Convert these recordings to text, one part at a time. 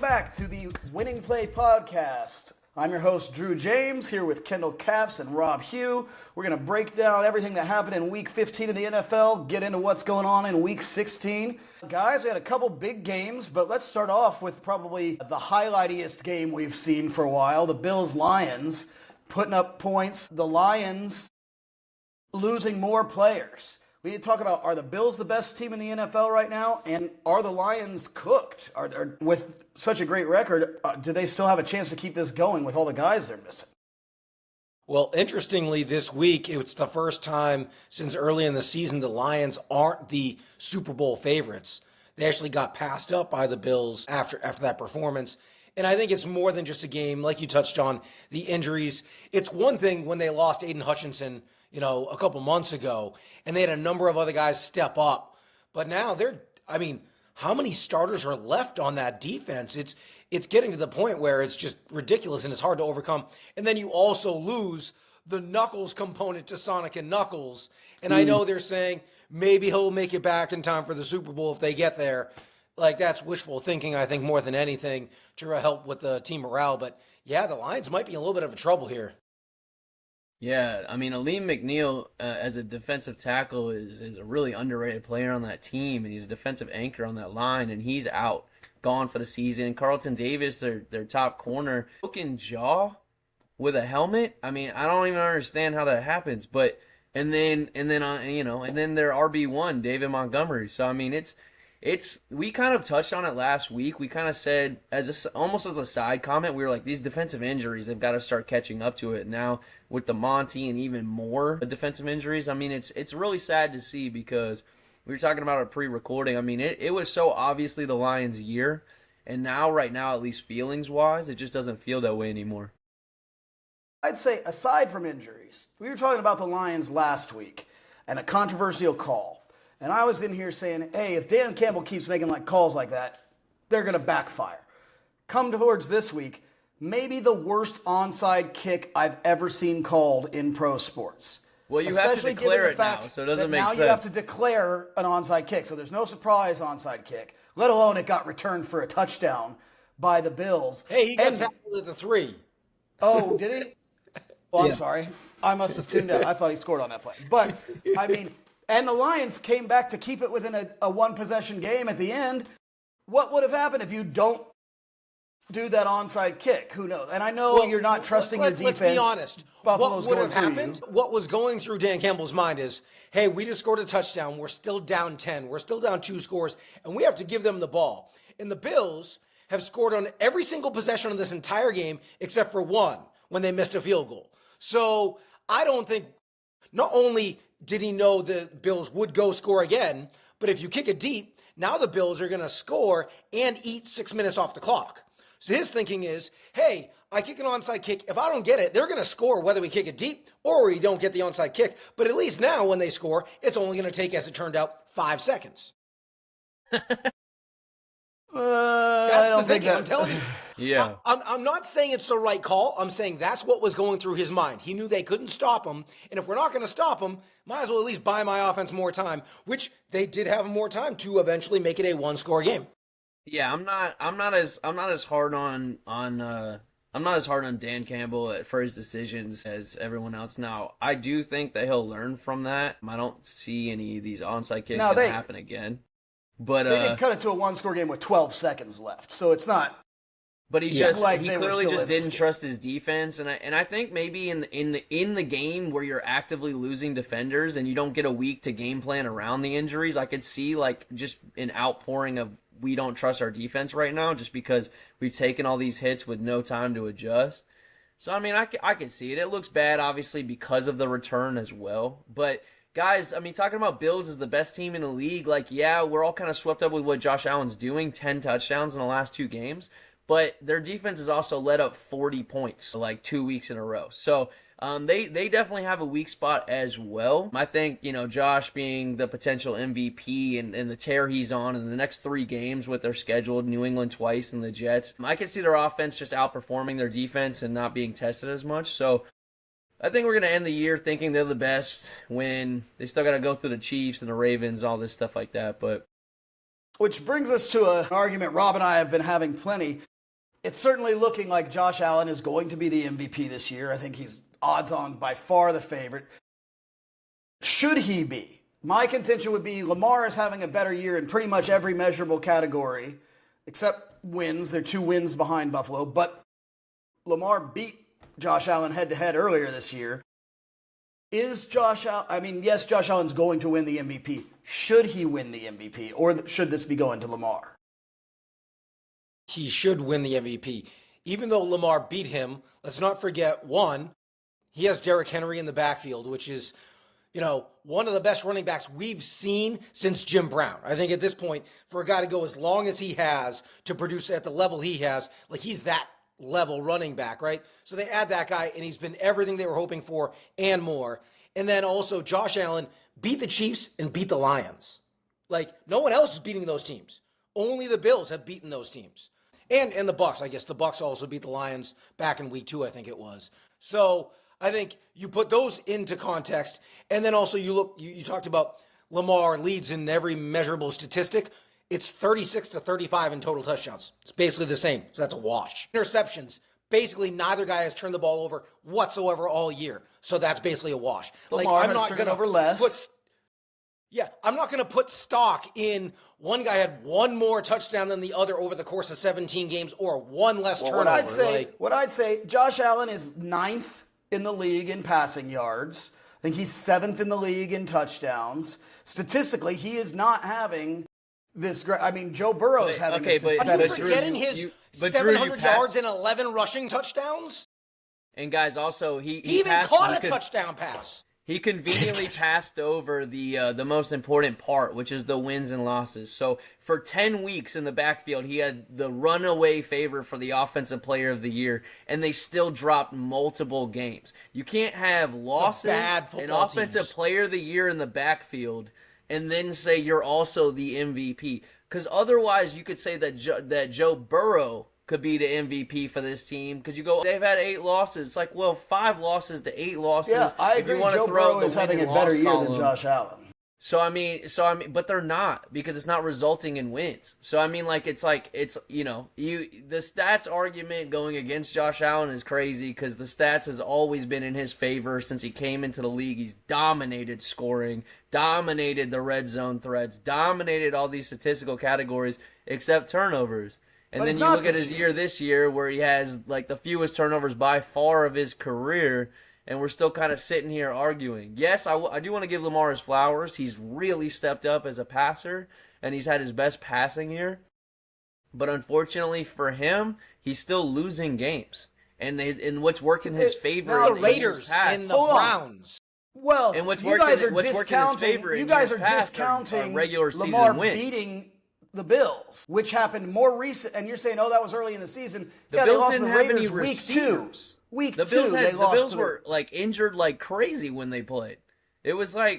back to the Winning Play Podcast. I'm your host, Drew James, here with Kendall Capps and Robb Hue. We're going to break down everything that happened in Week 15 of the NFL, get into what's going on in Week 16. Guys, we had a couple big games, but let's start off with probably the highlightiest game we've seen for a while, the Bills-Lions putting up points. The Lions losing more players. We need to talk about, are the Bills the best team in the NFL right now? And are the Lions cooked? With such a great record, do they still have a chance to keep this going with all the guys they're missing? Well, interestingly, this week, it's the first time since early in the season the Lions aren't the Super Bowl favorites. They actually got passed up by the Bills after that performance. And I think it's more than just a game, like you touched on, the injuries. It's one thing when they lost Aiden Hutchinson, a couple months ago, and they had a number of other guys step up. But now how many starters are left on that defense? It's getting to the point where it's just ridiculous and it's hard to overcome. And then you also lose the Knuckles component to Sonic and Knuckles. And I know they're saying maybe he'll make it back in time for the Super Bowl if they get there. Like, that's wishful thinking, I think, more than anything to help with the team morale. But yeah, the Lions might be in a little bit of trouble here. Yeah, Aleem McNeil as a defensive tackle is a really underrated player on that team, and he's a defensive anchor on that line, and he's out, gone for the season. Carlton Davis, their top corner, broken jaw with a helmet. I don't even understand how that happens. But and then their RB1, David Montgomery. So we kind of touched on it last week. We kind of said, almost as a side comment, we were like, these defensive injuries, they've got to start catching up to it. Now, with the Monty and even more defensive injuries, it's really sad to see, because we were talking about it pre-recording. It was so obviously the Lions' year, and now, right now, at least feelings-wise, it just doesn't feel that way anymore. I'd say, aside from injuries, we were talking about the Lions last week and a controversial call. And I was in here saying, hey, if Dan Campbell keeps making calls like that, they're going to backfire. Come towards this week, maybe the worst onside kick I've ever seen called in pro sports. Well, you have to declare it now, so it doesn't make sense. Now you have to declare an onside kick, so there's no surprise onside kick, let alone it got returned for a touchdown by the Bills. Hey, he got tackled at the 3. Oh, did he? Well, I'm sorry. I must have tuned out. I thought he scored on that play. But, and the Lions came back to keep it within a one-possession game at the end. What would have happened if you don't do that onside kick? Who knows? And I know you're not trusting your defense. Let's be honest. Buffalo's what would have happened, what was going through Dan Campbell's mind is, hey, we just scored a touchdown. We're still down 10. We're still down 2 scores, and we have to give them the ball. And the Bills have scored on every single possession of this entire game except for one when they missed a field goal. So I don't think not only did he know the Bills would go score again, but if you kick it deep, now the Bills are going to score and eat 6 minutes off the clock. So his thinking is, hey, I kick an onside kick. If I don't get it, they're going to score whether we kick it deep or we don't get the onside kick. But at least now when they score, it's only going to take, as it turned out, 5 seconds. That's the thinking, I'm telling you. Yeah. I'm not saying it's the right call. I'm saying that's what was going through his mind. He knew they couldn't stop him. And if we're not going to stop him, might as well at least buy my offense more time, which they did have more time to eventually make it a 1-score game. Yeah, I'm not as hard on Dan Campbell for his decisions as everyone else. Now, I do think that he'll learn from that. I don't see any of these onside kicks going to happen again. But they did cut it to a 1-score game with 12 seconds left, so it's not. But he clearly just didn't trust his defense, and I think maybe in the game where you're actively losing defenders and you don't get a week to game plan around the injuries, I could see just an outpouring of, we don't trust our defense right now, just because we've taken all these hits with no time to adjust. So I can see it. It looks bad, obviously, because of the return as well, but. Guys, talking about Bills as the best team in the league, we're all kind of swept up with what Josh Allen's doing, 10 touchdowns in the last 2 games, but their defense has also let up 40 points 2 weeks in a row. So they definitely have a weak spot as well. I think, Josh being the potential MVP and the tear he's on in the next 3 games with their scheduled New England twice and the Jets, I can see their offense just outperforming their defense and not being tested as much. So I think we're going to end the year thinking they're the best when they still got to go through the Chiefs and the Ravens, all this stuff like that. But which brings us to an argument Rob and I have been having plenty. It's certainly looking like Josh Allen is going to be the MVP this year. I think he's odds on by far the favorite. Should he be? My contention would be Lamar is having a better year in pretty much every measurable category, except wins. They're 2 wins behind Buffalo, but Lamar beat Josh Allen head-to-head earlier this year. Is Josh Allen, yes, Josh Allen's going to win the MVP. Should he win the MVP, or should this be going to Lamar? He should win the MVP. Even though Lamar beat him, let's not forget, one, he has Derrick Henry in the backfield, which is, one of the best running backs we've seen since Jim Brown. I think at this point, for a guy to go as long as he has to produce at the level he has, like he's that level running back, right? So they add that guy, and he's been everything they were hoping for and more. And then also Josh Allen beat the Chiefs and beat the Lions. Like, no one else is beating those teams. Only the Bills have beaten those teams. And the Bucs, I guess. The Bucs also beat the Lions back in week 2, I think it was. So I think you put those into context, and then also you talked about Lamar leads in every measurable statistic. It's 36 to 35 in total touchdowns. It's basically the same, so that's a wash. Interceptions, basically neither guy has turned the ball over whatsoever all year, so that's basically a wash. Lamar I'm not going to over less. I'm not going to put stock in one guy had one more touchdown than the other over the course of 17 games or one less turnover. What I'd say, Josh Allen is 9th in the league in passing yards. I think he's 7th in the league in touchdowns. Statistically, he is not having this great. Joe Burrow's having this. Are you forgetting his 700 yards and 11 rushing touchdowns? And guys, also he even caught a touchdown pass. He conveniently passed over the most important part, which is the wins and losses. So for 10 weeks in the backfield, he had the runaway favor for the offensive player of the year, and they still dropped multiple games. You can't have losses and offensive player of the year in the backfield and then say you're also the MVP. Because otherwise you could say that Joe Burrow could be the MVP for this team, because you go, they've had 8 losses. It's like, well, 5 losses to 8 losses. Yeah, I agree. Joe Burrow is having a better year than Josh Allen. So I mean, but they're not, because it's not resulting in wins. So I mean, the stats argument going against Josh Allen is crazy, because the stats has always been in his favor since he came into the league. He's dominated scoring, dominated the red zone threats, dominated all these statistical categories except turnovers. And then you look at his year this year, where he has like the fewest turnovers by far of his career, and we're still kind of sitting here arguing. Yes, I do want to give Lamar his flowers. He's really stepped up as a passer, and he's had his best passing year. But unfortunately for him, he's still losing games. And what's worked in his favor the Raiders and the Browns. Well, and what's worked in his favor, you guys are discounting regular season Lamar wins. Beating the Bills, which happened more recent, and you're saying, that was early in the season. The Bills they lost didn't the have Raiders any receivers. Week 2, the Bills were like injured like crazy when they played. Who is we're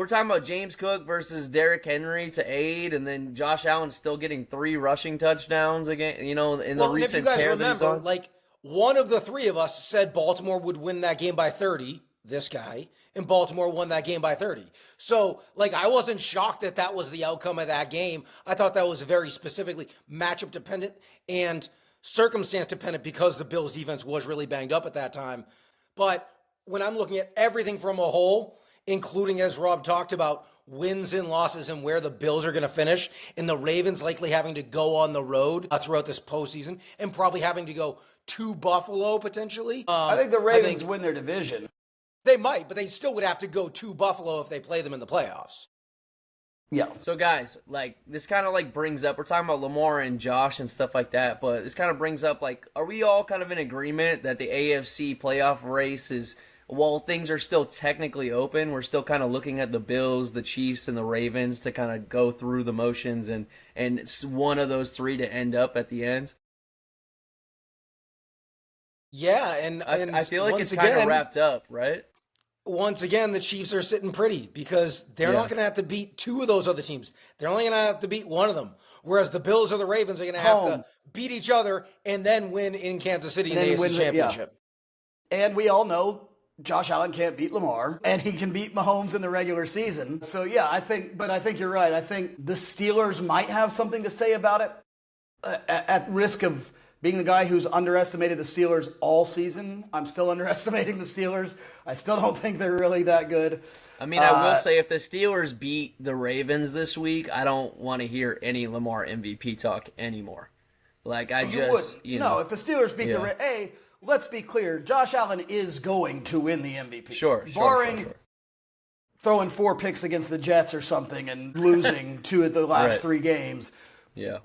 talking about James Cook versus Derrick Henry to aid, and then Josh Allen still getting 3 rushing touchdowns again, in the recent if you guys remember, one of the 3 of us said Baltimore would win that game by 30, this guy, and Baltimore won that game by 30. So, I wasn't shocked that was the outcome of that game. I thought that was very specifically matchup dependent and circumstance dependent, because the Bills defense was really banged up at that time. But when I'm looking at everything from a whole, including, as Rob talked about, wins and losses and where the Bills are going to finish, and the Ravens likely having to go on the road throughout this postseason, and probably having to go to Buffalo potentially. I think the Ravens win their division. They might, but they still would have to go to Buffalo if they play them in the playoffs. Yeah. So guys, this kind of brings up, we're talking about Lamar and Josh and stuff like that, but this kind of brings up are we all kind of in agreement that the AFC playoff race is, while things are still technically open, we're still kind of looking at the Bills, the Chiefs, and the Ravens to kind of go through the motions, and it's one of those 3 to end up at the end? Yeah, and I feel like it's kind of wrapped up, right? Once again, the Chiefs are sitting pretty, because they're not going to have to beat 2 of those other teams. They're only going to have to beat one of them. Whereas the Bills or the Ravens are going to have to beat each other and then win in Kansas City in the AFC Championship. Yeah. And we all know Josh Allen can't beat Lamar, and he can beat Mahomes in the regular season. So, I think you're right. I think the Steelers might have something to say about it. at risk of being the guy who's underestimated the Steelers all season, I'm still underestimating the Steelers. I still don't think they're really that good. I mean, I will say if the Steelers beat the Ravens this week, I don't want to hear any Lamar MVP talk anymore. Like, No, if the Steelers beat let's be clear, Josh Allen is going to win the MVP. Sure. Barring throwing 4 picks against the Jets or something and losing 2 of the last 3 games. Yeah.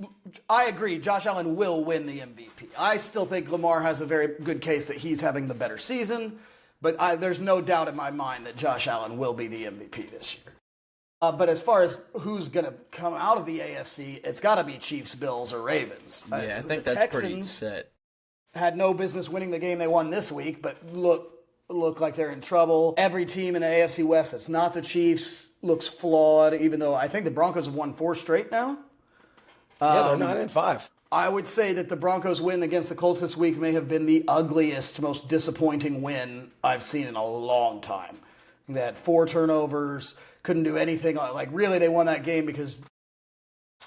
I agree. Josh Allen will win the MVP. I still think Lamar has a very good case that he's having the better season, but there's no doubt in my mind that Josh Allen will be the MVP this year. But as far as who's going to come out of the AFC, it's got to be Chiefs, Bills, or Ravens. Yeah, I think that's pretty set. Had no business winning the game they won this week, but look like they're in trouble. Every team in the AFC West that's not the Chiefs looks flawed, even though I think the Broncos have won 4 straight now. Yeah, they're 9-5. I would say that the Broncos win against the Colts this week may have been the ugliest, most disappointing win I've seen in a long time. They had 4 turnovers, couldn't do anything. Like, really, they won that game because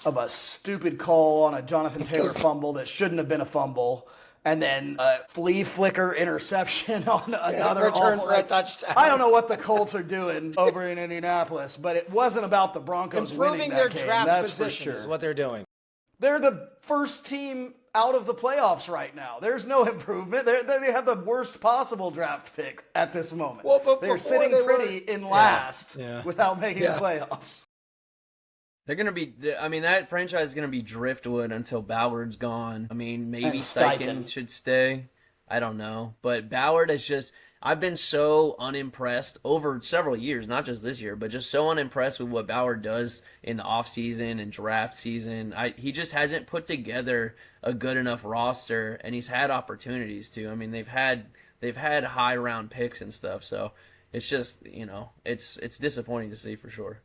of a stupid call on a Jonathan Taylor fumble that shouldn't have been a fumble. And then a flea flicker interception on another return for a touchdown. I don't know what the Colts are doing over in Indianapolis, but it wasn't about the Broncos winning that game. That's for sure. Is what they're doing. They're the first team out of the playoffs right now. There's no improvement. They have the worst possible draft pick at this moment. Well, but they're sitting pretty in last without making the playoffs. They're going to be, I mean, that franchise is going to be driftwood until Ballard's gone. I mean, maybe Steichen should stay. I don't know. But Ballard is just, I've been so unimpressed over several years, not just this year, but just so unimpressed with what Ballard does in the offseason and draft season. He just hasn't put together a good enough roster, and he's had opportunities to. I mean, they've had high round picks and stuff, so it's just, it's disappointing to see for sure.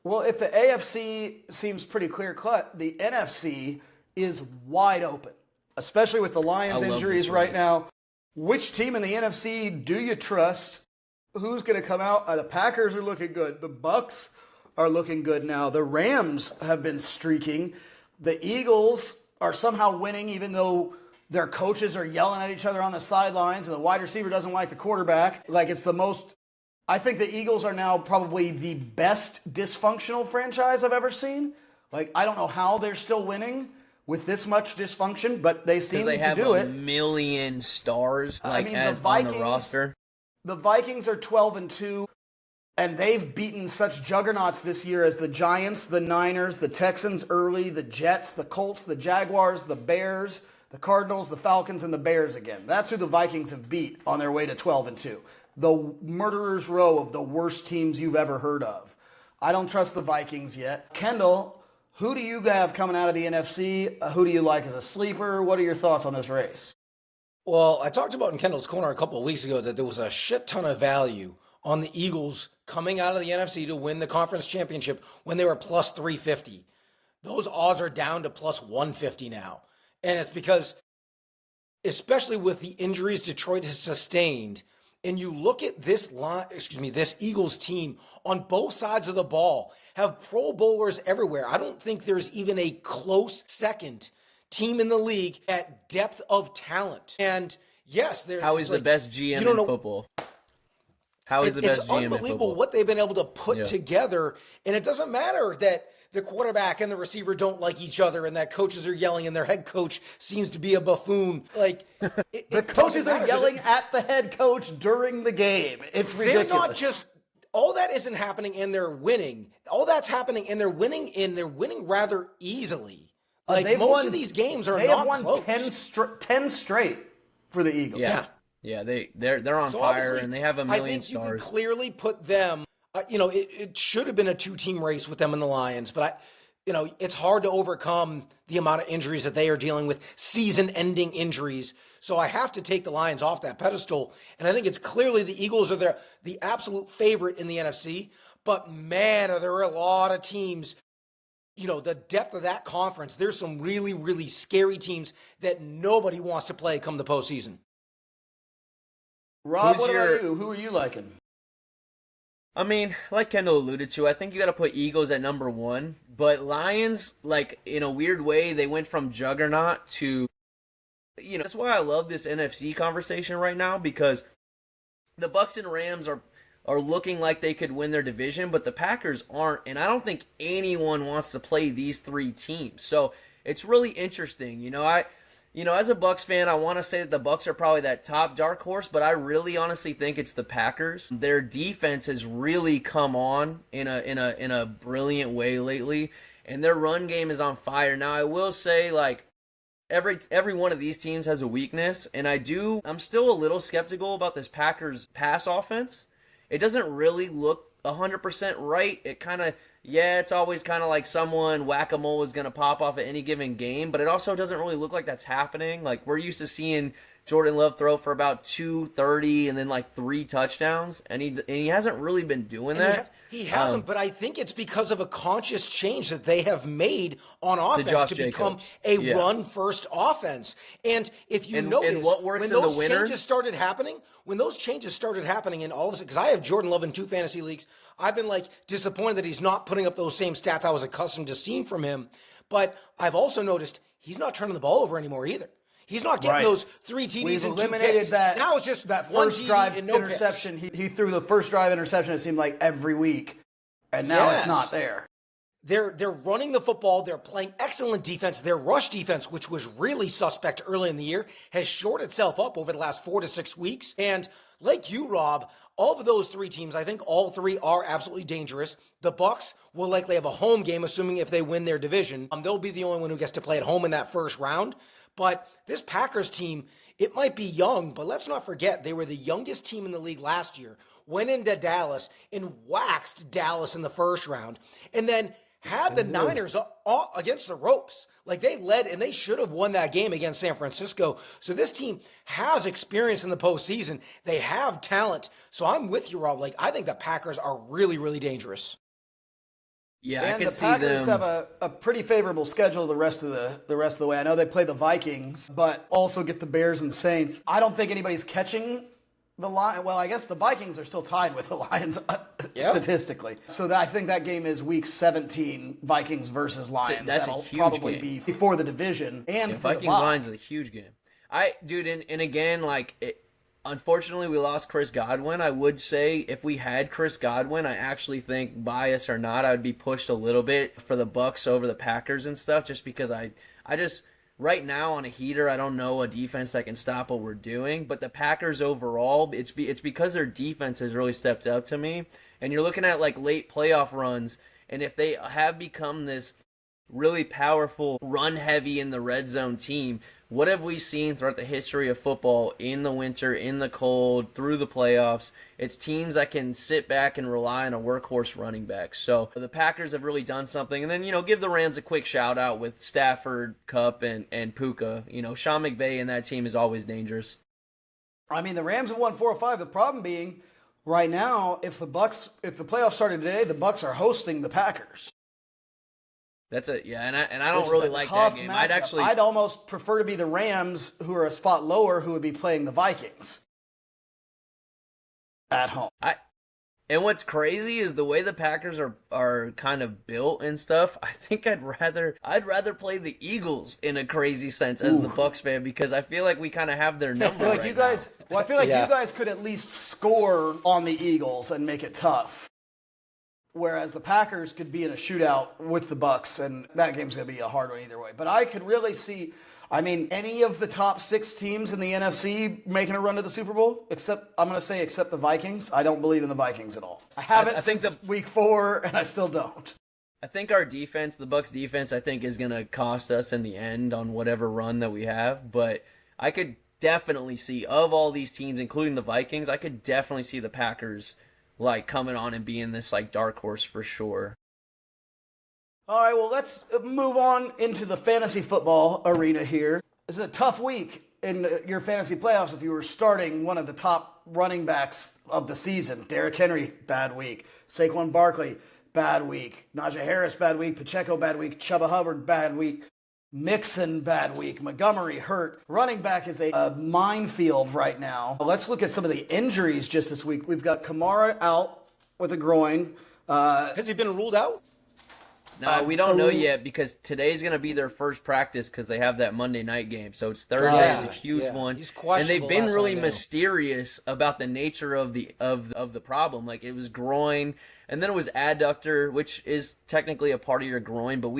Well, if the AFC seems pretty clear-cut, the NFC is wide open, especially with the Lions injuries right now. Which team in the NFC do you trust? Who's going to come out? The Packers are looking good. The Bucks are looking good now. The Rams have been streaking. The Eagles are somehow winning even though their coaches are yelling at each other on the sidelines and the wide receiver doesn't like the quarterback. Like, it's the most... I think the Eagles are now probably the best dysfunctional franchise I've ever seen. Like, I don't know how they're still winning with this much dysfunction, but they seem to do it. They have a million stars on the roster. The Vikings are 12-2, and they've beaten such juggernauts this year as the Giants, the Niners, the Texans early, the Jets, the Colts, the Jaguars, the Bears, the Cardinals, the Falcons, and the Bears again. That's who the Vikings have beat on their way to 12-2. The murderer's row of the worst teams you've ever heard of. I don't trust the Vikings yet. Kendall, who do you have coming out of the NFC? Who do you like as a sleeper? What are your thoughts on this race? Well, I talked about in Kendall's Corner a couple of weeks ago that there was a shit ton of value on the Eagles coming out of the NFC to win the conference championship when they were plus 350. Those odds are down to plus 150 now. And it's because, especially with the injuries Detroit has sustained, and you look at this Eagles team on both sides of the ball, have Pro Bowlers everywhere. I don't think there's even a close second team in the league at depth of talent. And yes, how is the best GM in football? How is the best GM in football? It's unbelievable what they've been able to put together. And it doesn't matter that the quarterback and the receiver don't like each other and that coaches are yelling and their head coach seems to be a buffoon. Like, the coaches are yelling at the head coach during the game. It's ridiculous. They're not just, all that isn't happening and they're winning. All that's happening and they're winning rather easily. Like, most of these games are not close. They have won 10 straight for the Eagles. Yeah, they're on fire and they have a million stars. I think you can clearly put them. It should have been a 2-team race with them and the Lions, but it's hard to overcome the amount of injuries that they are dealing with, season-ending injuries. So I have to take the Lions off that pedestal, and I think it's clearly the Eagles are the absolute favorite in the NFC. But man, are there a lot of teams. The depth of that conference. There's some really, really scary teams that nobody wants to play come the postseason. Rob, what about you? Who are you liking? I mean, like Kendall alluded to, I think you got to put Eagles at number one. But Lions, like in a weird way, they went from juggernaut to, that's why I love this NFC conversation right now, because the Bucks and Rams are looking like they could win their division, but the Packers aren't, and I don't think anyone wants to play these three teams. So it's really interesting. As a Bucks fan, I want to say that the Bucks are probably that top dark horse, but I really honestly think it's the Packers. Their defense has really come on in a brilliant way lately, and their run game is on fire. Now, I will say, like, every one of these teams has a weakness, and I'm still a little skeptical about this Packers pass offense. It doesn't really look 100% right. It kind of, it's always kind of like someone whack-a-mole is going to pop off at any given game, but it also doesn't really look like that's happening. Like, we're used to seeing Jordan Love throw for about 230 and then like 3 touchdowns, and he hasn't really been doing that. He hasn't, but I think it's because of a conscious change that they have made on offense to become a run-first offense. And if you notice, when those changes started happening, and all of a sudden, because I have Jordan Love in 2 fantasy leagues, I've been like disappointed that he's not putting up those same stats I was accustomed to seeing from him. But I've also noticed he's not turning the ball over anymore either. He's not getting those 3 TDs and 2 picks. Now it's just that one first TD drive and no interception. picks. He threw the first drive interception, it seemed like, every week, and now it's not there. They're running the football. They're playing excellent defense. Their rush defense, which was really suspect early in the year, has shored itself up over the last 4 to 6 weeks. And like you, Rob, all of those 3 teams, I think all 3 are absolutely dangerous. The Bucks will likely have a home game, assuming if they win their division. They'll be the only one who gets to play at home in that first round. But this Packers team, it might be young, but let's not forget they were the youngest team in the league last year, went into Dallas and waxed Dallas in the first round, and then had the Niners against the ropes. Like, they led, and they should have won that game against San Francisco. So this team has experience in the postseason. They have talent. So I'm with you, Rob. Like, I think the Packers are really, really dangerous. Yeah, and I can the see Packers them. have a pretty favorable schedule the rest of the way. I know they play the Vikings, but also get the Bears and Saints. I don't think anybody's catching the Lions. Well, I guess the Vikings are still tied with the Lions statistically. So I think that game is Week 17, Vikings versus Lions. That's That'll a huge probably game. be before the division and for Vikings the bye. Lions is a huge game. And again, like, unfortunately, we lost Chris Godwin. I would say if we had Chris Godwin, I actually think, bias or not, I would be pushed a little bit for the Bucks over the Packers and stuff, just because I just right now on a heater, I don't know a defense that can stop what we're doing. But the Packers overall, it's because their defense has really stepped up to me. And you're looking at like late playoff runs, and if they have become this really powerful, run heavy in the red zone team, what have we seen throughout the history of football in the winter, in the cold, through the playoffs? It's teams that can sit back and rely on a workhorse running back. So the Packers have really done something. And then, give the Rams a quick shout out with Stafford, Kupp, and Puka. Sean McVay and that team is always dangerous. I mean, the Rams have won 4 or 5. The problem being, right now, if the playoffs started today, the Bucks are hosting the Packers. That's it, yeah, and I don't really like that game. I'd almost prefer to be the Rams, who are a spot lower, who would be playing the Vikings at home. And what's crazy is the way the Packers are kind of built and stuff. I think I'd rather play the Eagles in a crazy sense as the Bucks fan, because I feel like we kind of have their number. I feel like you guys could at least score on the Eagles and make it tough. Whereas the Packers could be in a shootout with the Bucks, and that game's going to be a hard one either way. But I could really see, any of the top 6 teams in the NFC making a run to the Super Bowl, except the Vikings. I don't believe in the Vikings at all. I haven't since Week 4, and I still don't. I think our defense, the Bucks defense, I think is going to cost us in the end on whatever run that we have. But I could definitely see, of all these teams, including the Vikings, I could definitely see the Packers coming on and being this dark horse for sure. All right, well, let's move on into the fantasy football arena here. This is a tough week in your fantasy playoffs if you were starting one of the top running backs of the season. Derrick Henry, bad week. Saquon Barkley, bad week. Najee Harris, bad week. Pacheco, bad week. Chuba Hubbard, bad week. Mixon, bad week. Montgomery, hurt. Running back is a minefield right now. Let's look at some of the injuries just this week. We've got Kamara out with a groin. Has he been ruled out? No, we don't know yet because today's going to be their first practice because they have that Monday night game. So it's Thursday. It's a huge one. He's and they've been really now. mysterious about the nature of the problem. Like, it was groin, and then it was adductor, which is technically a part of your groin. But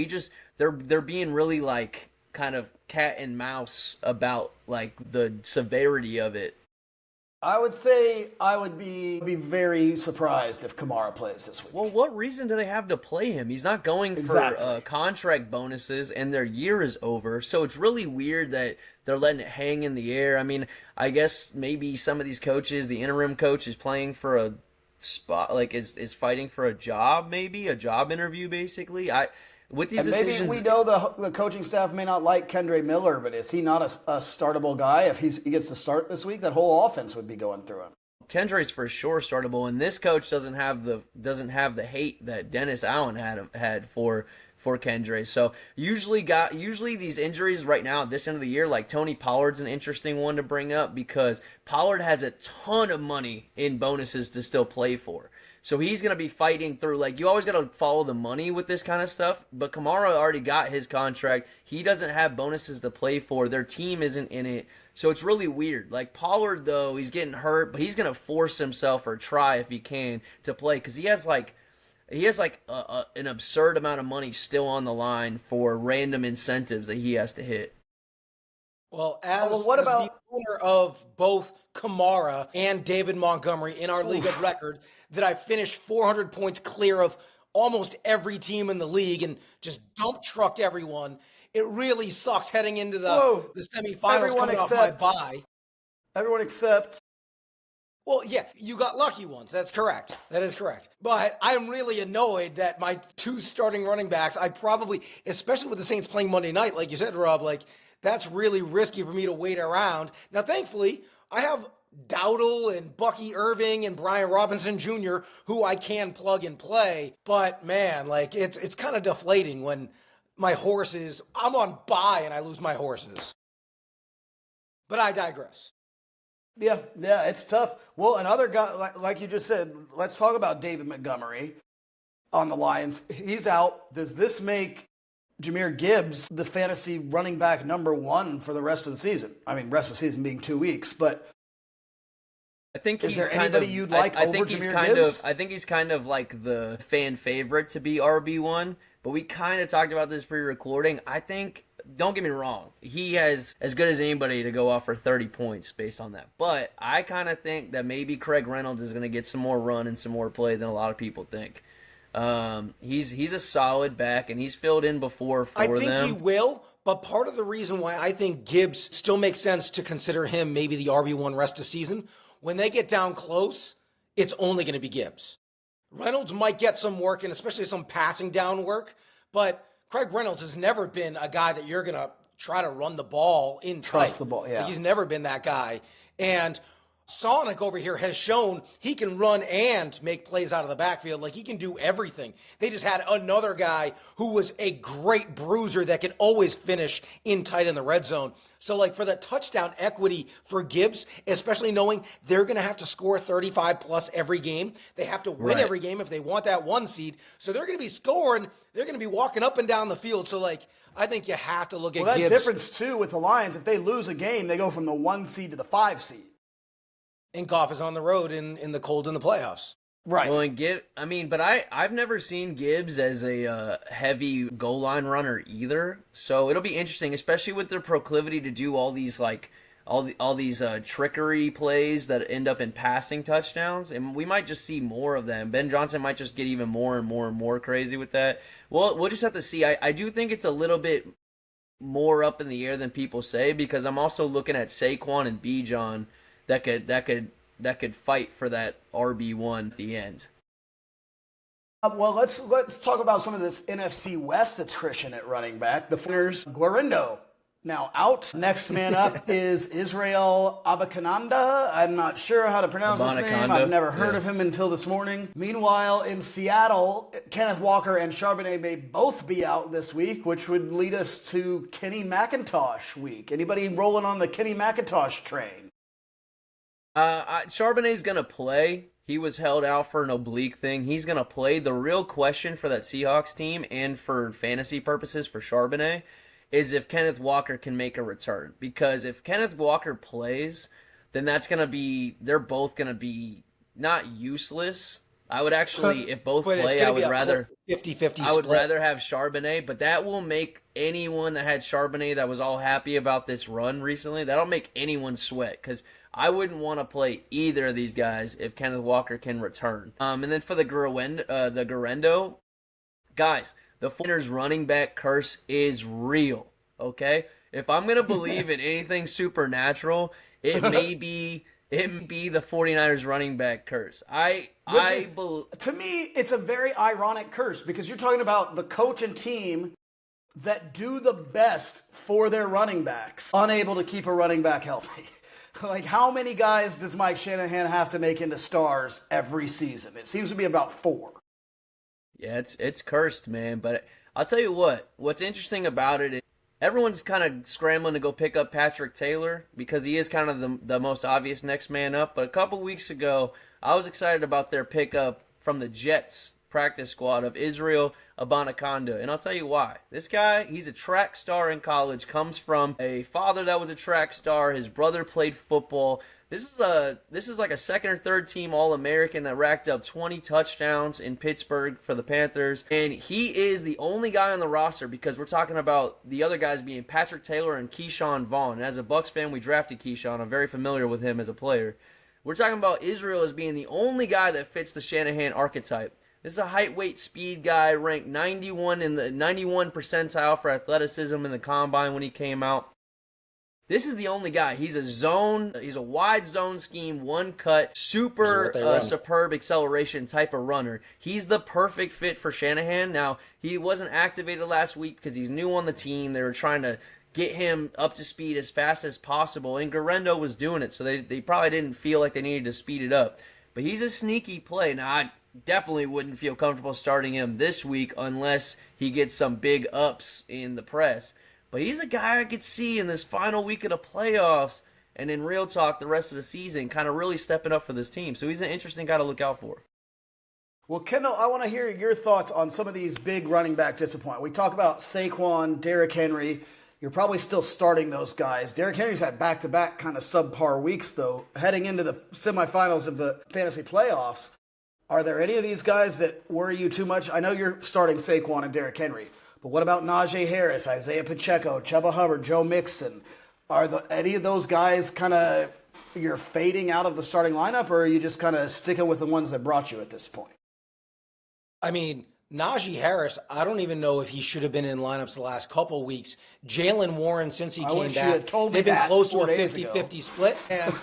they're being really like kind of cat and mouse about like the severity of it. I would say I would be very surprised if Kamara plays this week. Well, what reason do they have to play him? He's not going for contract bonuses, and their year is over. So it's really weird that they're letting it hang in the air. I mean, I guess maybe some of these coaches, the interim coach is playing for a spot, like is fighting for a job, maybe a job interview, basically. With these decisions, maybe we know the coaching staff may not like Kendre Miller, but is he not a startable guy? If he gets to start this week, that whole offense would be going through him. Kendre's for sure startable, and this coach doesn't have the hate that Dennis Allen had for Kendre. So usually these injuries right now at this end of the year, like Tony Pollard's an interesting one to bring up because Pollard has a ton of money in bonuses to still play for. So he's going to be fighting through, like, you always got to follow the money with this kind of stuff. But Kamara already got his contract. He doesn't have bonuses to play for. Their team isn't in it. So it's really weird. Like, Pollard, though, he's getting hurt, but he's going to force himself or try if he can to play because he has an absurd amount of money still on the line for random incentives that he has to hit. Well, as the owner of both Kamara and David Montgomery in our league of record, that I finished 400 points clear of almost every team in the league and just dump trucked everyone. It really sucks heading into the semifinals coming off my bye. Everyone except. Well, yeah, you got lucky ones. That's correct. That is correct. But I'm really annoyed that my two starting running backs, I probably, especially with the Saints playing Monday night, like you said, Rob, like, that's really risky for me to wait around. Now, thankfully, I have Dowdle and Bucky Irving and Brian Robinson Jr., who I can plug and play. But, man, like, it's kind of deflating when my horses, I'm on bye and I lose my horses. But I digress. Yeah, it's tough. Well, another guy, like you just said, let's talk about David Montgomery on the Lions. He's out. Does this make Jahmyr Gibbs the fantasy running back number one for the rest of the season? I mean, rest of the season being 2 weeks, but I think is there anybody you'd like over Jahmyr Gibbs? I think he's kind of like the fan favorite to be RB1, but we kind of talked about this pre-recording. I think, don't get me wrong, he has as good as anybody to go off for 30 points based on that. But I kind of think that maybe Craig Reynolds is going to get some more run and some more play than a lot of people think. He's a solid back, and he's filled in before for them. I think he will, but part of the reason why I think Gibbs still makes sense to consider him maybe the RB1 rest of season, when they get down close, it's only going to be Gibbs. Reynolds might get some work, and especially some passing down work, but Craig Reynolds has never been a guy that you're going to try to run the ball in tight. Trust the ball, yeah. Like, he's never been that guy. And Sonic over here has shown he can run and make plays out of the backfield. Like, he can do everything. They just had another guy who was a great bruiser that could always finish in tight in the red zone. So, like, for the touchdown equity for Gibbs, especially knowing they're going to have to score 35 plus every game. They have to win every game if they want that 1 seed. So they're going to be scoring. They're going to be walking up and down the field. So, like, I think you have to look at Gibbs. Well, that difference, too, with the Lions, if they lose a game, they go from the 1 seed to the 5 seed. And Goff is on the road in the cold in the playoffs. Right. Well, and I've never seen Gibbs as a heavy goal line runner either. So it'll be interesting, especially with their proclivity to do all these trickery plays that end up in passing touchdowns, and we might just see more of them. Ben Johnson might just get even more and more and more crazy with that. Well, we'll just have to see. I do think it's a little bit more up in the air than people say, because I'm also looking at Saquon and Bijan that could fight for that RB1 at the end. Well, let's talk about some of this NFC West attrition at running back. The Foreigners, Guarindo, now out. Next man up is Israel Abanikanda. I'm not sure how to pronounce his name. I've never heard of him until this morning. Meanwhile, in Seattle, Kenneth Walker and Charbonnet may both be out this week, which would lead us to Kenny McIntosh week. Anybody rolling on the Kenny McIntosh train? Charbonnet's going to play. He was held out for an oblique thing. He's going to play. The real question for that Seahawks team and for fantasy purposes for Charbonnet is if Kenneth Walker can make a return. Because if Kenneth Walker plays, then that's going to be, they're both going to be not useless. I would actually, if both play, I would rather 50-50 I would rather have Charbonnet, but that will make anyone that had Charbonnet that was all happy about this run recently, that'll make anyone sweat, because I wouldn't want to play either of these guys if Kenneth Walker can return. And then for the Guerrero, guys, the 49ers running back curse is real, okay? If I'm going to believe in anything supernatural, it may be the 49ers running back curse. To me, it's a very ironic curse because you're talking about the coach and team that do the best for their running backs, unable to keep a running back healthy. Like, how many guys does Mike Shanahan have to make into stars every season? It seems to be about 4. Yeah, it's cursed, man. But I'll tell you what's interesting about it is everyone's kind of scrambling to go pick up Patrick Taylor because he is kind of the most obvious next man up. But a couple weeks ago, I was excited about their pickup from the Jets practice squad of Israel Abanikanda. And I'll tell you why. This guy, he's a track star in college, comes from a father that was a track star. His brother played football. This is like a second or third team All-American that racked up 20 touchdowns in Pittsburgh for the Panthers. And he is the only guy on the roster because we're talking about the other guys being Patrick Taylor and Keyshawn Vaughn. And as a Bucs fan, we drafted Keyshawn. I'm very familiar with him as a player. We're talking about Israel as being the only guy that fits the Shanahan archetype. This is a height, weight, speed guy, ranked 91 in the 91 percentile for athleticism in the combine when he came out. This is the only guy. He's a wide zone scheme, one cut, super superb acceleration type of runner. He's the perfect fit for Shanahan. Now, he wasn't activated last week because he's new on the team. They were trying to get him up to speed as fast as possible, and Guerrero was doing it, so they probably didn't feel like they needed to speed it up. But he's a sneaky play. Now, I definitely wouldn't feel comfortable starting him this week unless he gets some big ups in the press. But he's a guy I could see in this final week of the playoffs and in real talk the rest of the season kind of really stepping up for this team. So he's an interesting guy to look out for. Well, Kendall, I want to hear your thoughts on some of these big running back disappointments. We talk about Saquon, Derrick Henry. You're probably still starting those guys. Derrick Henry's had back-to-back kind of subpar weeks, though. Heading into the semifinals of the fantasy playoffs, are there any of these guys that worry you too much? I know you're starting Saquon and Derrick Henry, but what about Najee Harris, Isaiah Pacheco, Chuba Hubbard, Joe Mixon? Are any of those guys kind of you're fading out of the starting lineup, or are you just kind of sticking with the ones that brought you at this point? I mean, Najee Harris, I don't even know if he should have been in lineups the last couple of weeks. Jalen Warren, since he came back, they've been close to a 50-50 split, and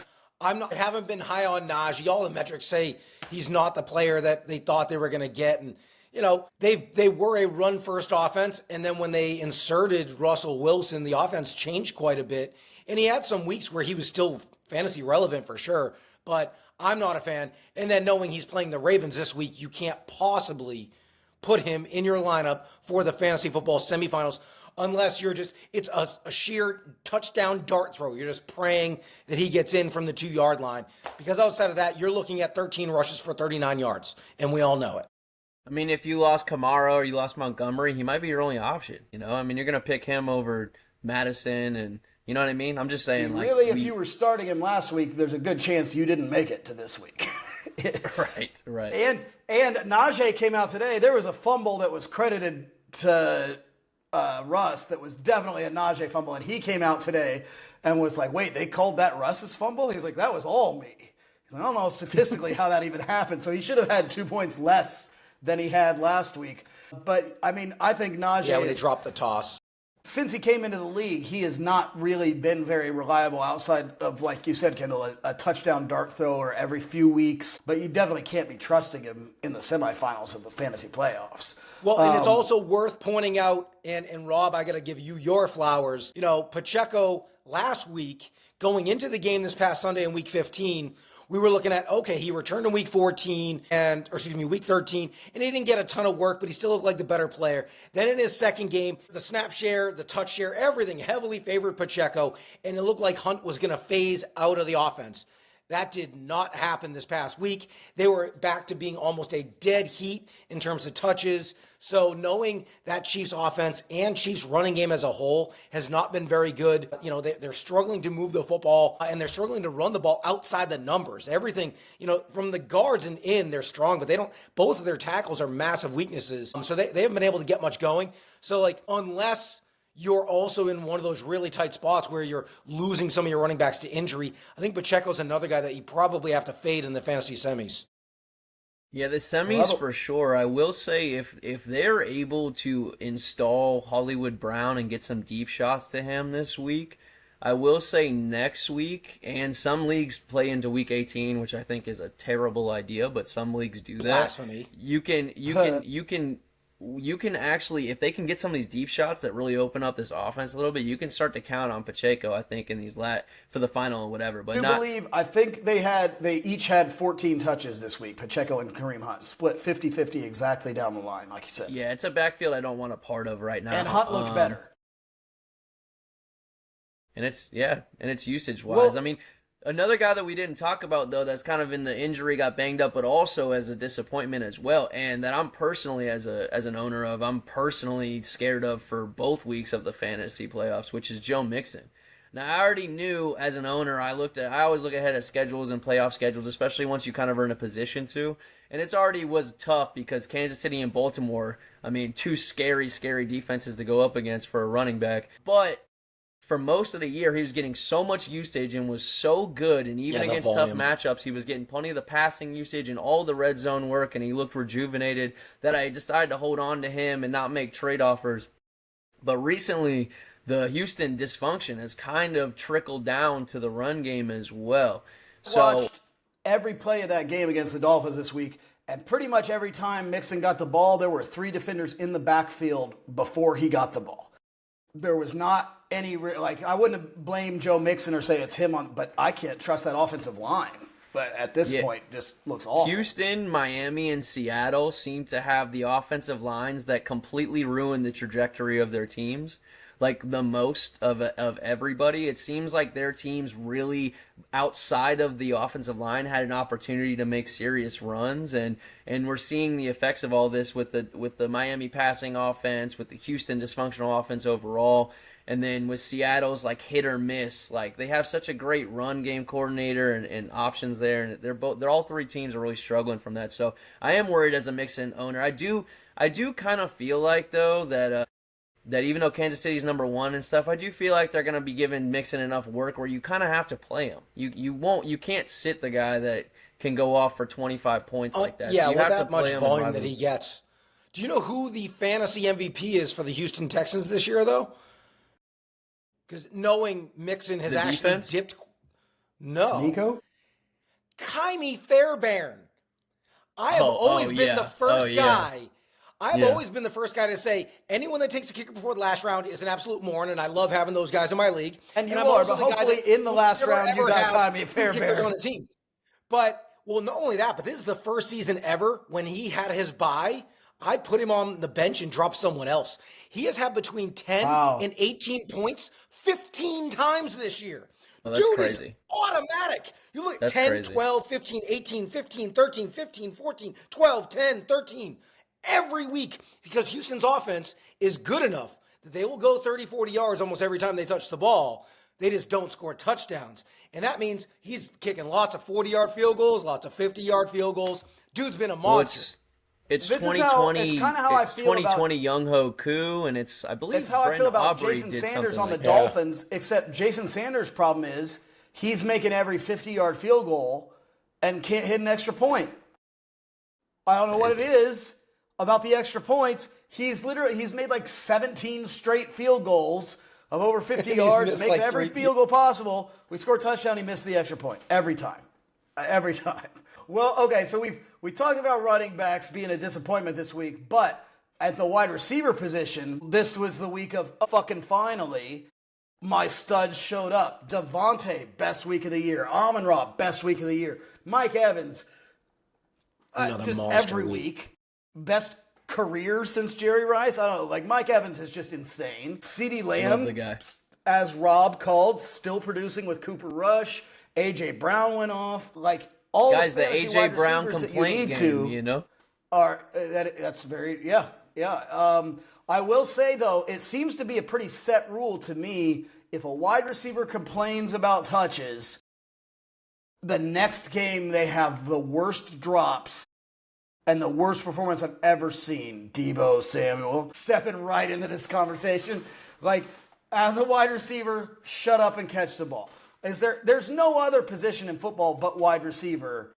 haven't been high on Najee. All the metrics say he's not the player that they thought they were going to get, and you know, they were a run-first offense, and then when they inserted Russell Wilson, the offense changed quite a bit, and he had some weeks where he was still fantasy relevant for sure, but I'm not a fan. And then knowing he's playing the Ravens this week, you can't possibly put him in your lineup for the fantasy football semifinals unless it's a sheer touchdown dart throw. You're just praying that he gets in from the 2-yard line, because outside of that, you're looking at 13 rushes for 39 yards, and we all know it. I mean, if you lost Kamara or you lost Montgomery, he might be your only option. You know, I mean, you're going to pick him over Madison, and you know what I mean? I'm just saying, really, if you were starting him last week, there's a good chance you didn't make it to this week. Right. And Najee came out today. There was a fumble that was credited to Russ that was definitely a Najee fumble, and he came out today and was like, wait, they called that Russ's fumble? He's like, that was all me. He's like, I don't know statistically how that even happened. So he should have had 2 points less than he had last week. But, I mean, I think Najee... Yeah, when he dropped the toss. Since he came into the league, he has not really been very reliable outside of, like you said, Kendall, a touchdown dart thrower every few weeks. But you definitely can't be trusting him in the semifinals of the fantasy playoffs. Well, and it's also worth pointing out, and Rob, I got to give you your flowers. You know, Pacheco last week, going into the game this past Sunday in Week 15, we were looking at, okay, he returned in week 13, week 13, and he didn't get a ton of work, but he still looked like the better player. Then in his second game, the snap share, the touch share, everything heavily favored Pacheco, and it looked like Hunt was going to phase out of the offense. That did not happen this past week. They were back to being almost a dead heat in terms of touches. So knowing that Chiefs offense and Chiefs running game as a whole has not been very good. You know, they're struggling to move the football and they're struggling to run the ball outside the numbers. Everything, you know, from the guards and in, they're strong, but both of their tackles are massive weaknesses. So they haven't been able to get much going. So like, unless you're also in one of those really tight spots where you're losing some of your running backs to injury, I think Pacheco's another guy that you probably have to fade in the fantasy semis. Yeah, the semis for sure. I will say if they're able to install Hollywood Brown and get some deep shots to him this week, I will say next week, and some leagues play into week 18, which I think is a terrible idea, but some leagues do that. Blasphemy. You can actually, if they can get some of these deep shots that really open up this offense a little bit, you can start to count on Pacheco, I think, in these for the final or whatever. But I think they each had 14 touches this week, Pacheco and Kareem Hunt, split 50-50 exactly down the line, like you said. Yeah, it's a backfield I don't want a part of right now. And Hunt looked better. And it's usage-wise. I mean, another guy that we didn't talk about, though, that's kind of in the injury, got banged up, but also as a disappointment as well, and that I'm personally, as an owner of, I'm personally scared of for both weeks of the fantasy playoffs, which is Joe Mixon. Now, I already knew as an owner, I always look ahead at schedules and playoff schedules, especially once you kind of are in a position to, and it's already was tough because Kansas City and Baltimore, I mean, two scary, scary defenses to go up against for a running back, but for most of the year, he was getting so much usage and was so good, and even against tough matchups, he was getting plenty of the passing usage and all the red zone work, and he looked rejuvenated, that I decided to hold on to him and not make trade offers. But recently, the Houston dysfunction has kind of trickled down to the run game as well. Watched every play of that game against the Dolphins this week, and pretty much every time Mixon got the ball, there were 3 defenders in the backfield before he got the ball. There was not any, I wouldn't blame Joe Mixon or say it's him, but I can't trust that offensive line. But at this point, just looks awful. Houston, Miami, and Seattle seem to have the offensive lines that completely ruin the trajectory of their teams. Like the most of everybody. It seems like their teams really, outside of the offensive line, had an opportunity to make serious runs, and we're seeing the effects of all this with the Miami passing offense, with the Houston dysfunctional offense overall, and then with Seattle's like hit or miss. Like they have such a great run game coordinator and options there, and they're all three teams are really struggling from that. So I am worried as a Mixon owner. I do kind of feel like though that even though Kansas City's number 1 and stuff, I do feel like they're going to be giving Mixon enough work where you kind of have to play him. You can't sit the guy that can go off for 25 points like that. Yeah, so you with have that to much play him volume that he gets. Do you know who the fantasy MVP is for the Houston Texans this year, though? Because knowing Mixon has actually dipped. No. Nico? Kymie Fairbairn. I have always been the first guy. I've always been the first guy to say anyone that takes a kicker before the last round is an absolute moron, and I love having those guys in my league. And hopefully in the last round you got Kymie Fairbairn on the team. But, well, not only that, but this is the first season ever when he had his bye, I put him on the bench and dropped someone else. He has had between 10 and 18 points 15 times this year. Oh, that's crazy. Is automatic. You look at 10, crazy. 12, 15, 18, 15, 13, 15, 14, 12, 10, 13. Every week, because Houston's offense is good enough that they will go 30, 40 yards almost every time they touch the ball. They just don't score touchdowns. And that means he's kicking lots of 40-yard field goals, lots of 50-yard field goals. Dude's been a monster. It's 2020. It's 2020 Young Ho Koo, and I believe it's how I feel about Aubrey Jason Sanders on the that. Dolphins. Except Jason Sanders' problem is he's making every 50-yard field goal and can't hit an extra point. I don't know what it is about the extra points. He's made like 17 straight field goals of over 50 yards. Makes like every field goal possible. We score a touchdown. He missed the extra point every time. Every time. Well, okay, so we talked about running backs being a disappointment this week, but at the wide receiver position, this was the week of fucking finally my studs showed up. Devontae, best week of the year. Amon-Ra, best week of the year. Mike Evans, just every week. Best career since Jerry Rice. I don't know. Like Mike Evans is just insane. CeeDee Lamb, Love the guy. as Rob called, still producing with Cooper Rush. A.J. Brown went off. Like, all guys, the the fantasy A.J. wide Brown receivers complaint that you game, need you know? are that's very, yeah. I will say, though, it seems to be a pretty set rule to me. If a wide receiver complains about touches, the next game they have the worst drops and the worst performance I've ever seen. Deebo Samuel stepping right into this conversation. Like, as a wide receiver, shut up and catch the ball. There's no other position in football but wide receiver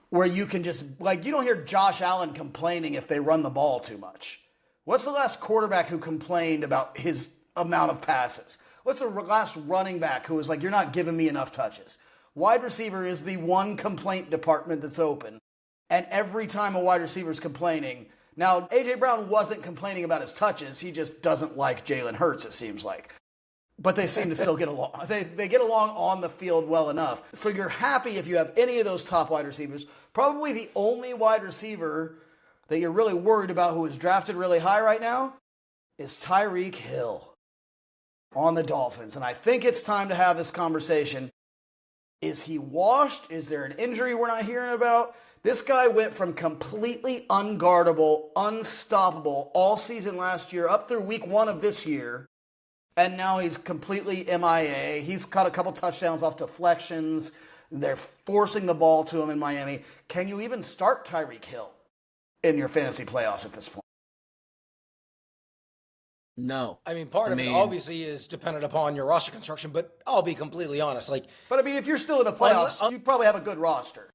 where you can just, like, you don't hear Josh Allen complaining if they run the ball too much. What's the last quarterback who complained about his amount of passes? What's the last running back who was like, you're not giving me enough touches? Wide receiver is the one complaint department that's open. And every time a wide receiver is complaining, now A.J. Brown wasn't complaining about his touches. He just doesn't like Jalen Hurts, it seems like. But they seem to still get along. They get along on the field well enough. So you're happy if you have any of those top wide receivers. Probably the only wide receiver that you're really worried about who is drafted really high right now is Tyreek Hill on the Dolphins. And I think it's time to have this conversation. Is he washed? Is there an injury we're not hearing about? This guy went from completely unguardable, unstoppable all season last year up through week 1 of this year. And now he's completely MIA. He's caught a couple touchdowns off deflections. They're forcing the ball to him in Miami. Can you even start Tyreek Hill in your fantasy playoffs at this point? No. I mean, part of it obviously is dependent upon your roster construction, but I'll be completely honest. But I mean, if you're still in the playoffs, you probably have a good roster.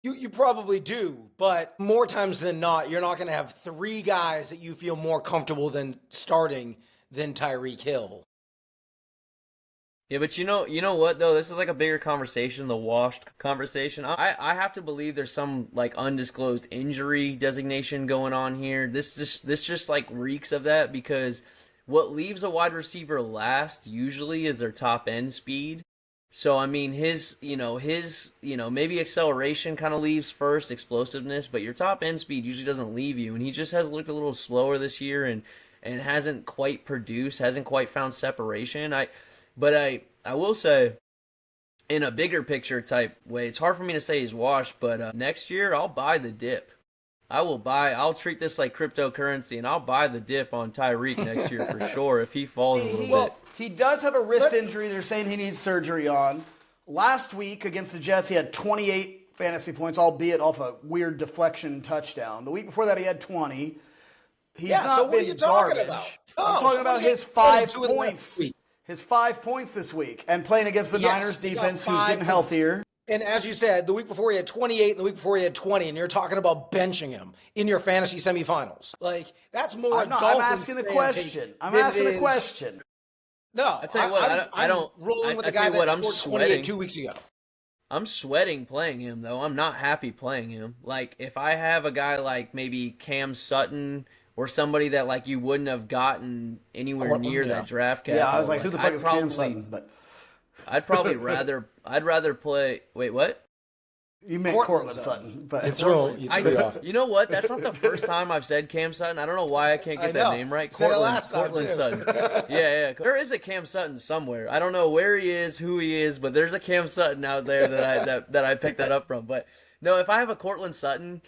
You probably do, but more times than not, you're not going to have 3 guys that you feel more comfortable than starting than Tyreek Hill. Yeah, but you know what though? This is like a bigger conversation, the washed conversation. I have to believe there's some like undisclosed injury designation going on here. This just like reeks of that, because what leaves a wide receiver last usually is their top end speed. So I mean his maybe acceleration kind of leaves first, explosiveness, but your top end speed usually doesn't leave you, and he just has looked a little slower this year and hasn't quite produced, hasn't quite found separation. But I will say, in a bigger picture type way, it's hard for me to say he's washed, but next year I'll buy the dip. I'll treat this like cryptocurrency, and I'll buy the dip on Tyreek next year for sure if he falls a little bit. He does have a wrist injury they're saying he needs surgery on. Last week against the Jets, he had 28 fantasy points, albeit off a weird deflection touchdown. The week before that, he had 20. He's not been garbage. Talking about? I'm talking about his 5 points. His 5 points this week, and playing against the Niners defense, who's getting healthier. And as you said, the week before he had 28, and the week before he had 20, and you're talking about benching him in your fantasy semifinals. Like, that's more I'm asking the question. I'm asking the question. No, I tell you what, I don't rolling with the guy that scored 28 2 weeks ago. I'm sweating playing him though. I'm not happy playing him. Like if I have a guy like maybe Cam Sutton or somebody that like you wouldn't have gotten anywhere near that draft capital. Yeah, I was like, who the fuck is Cam Sutton? But I'd probably rather play. Wait, what? You meant Cortland Sutton, but you threw me off. You know what? That's not the first time I've said Cam Sutton. I don't know why I can't get that name right. Cortland Sutton. Yeah. There is a Cam Sutton somewhere. I don't know where he is, who he is, but there's a Cam Sutton out there that I picked that up from. But no, if I have a Cortland Sutton,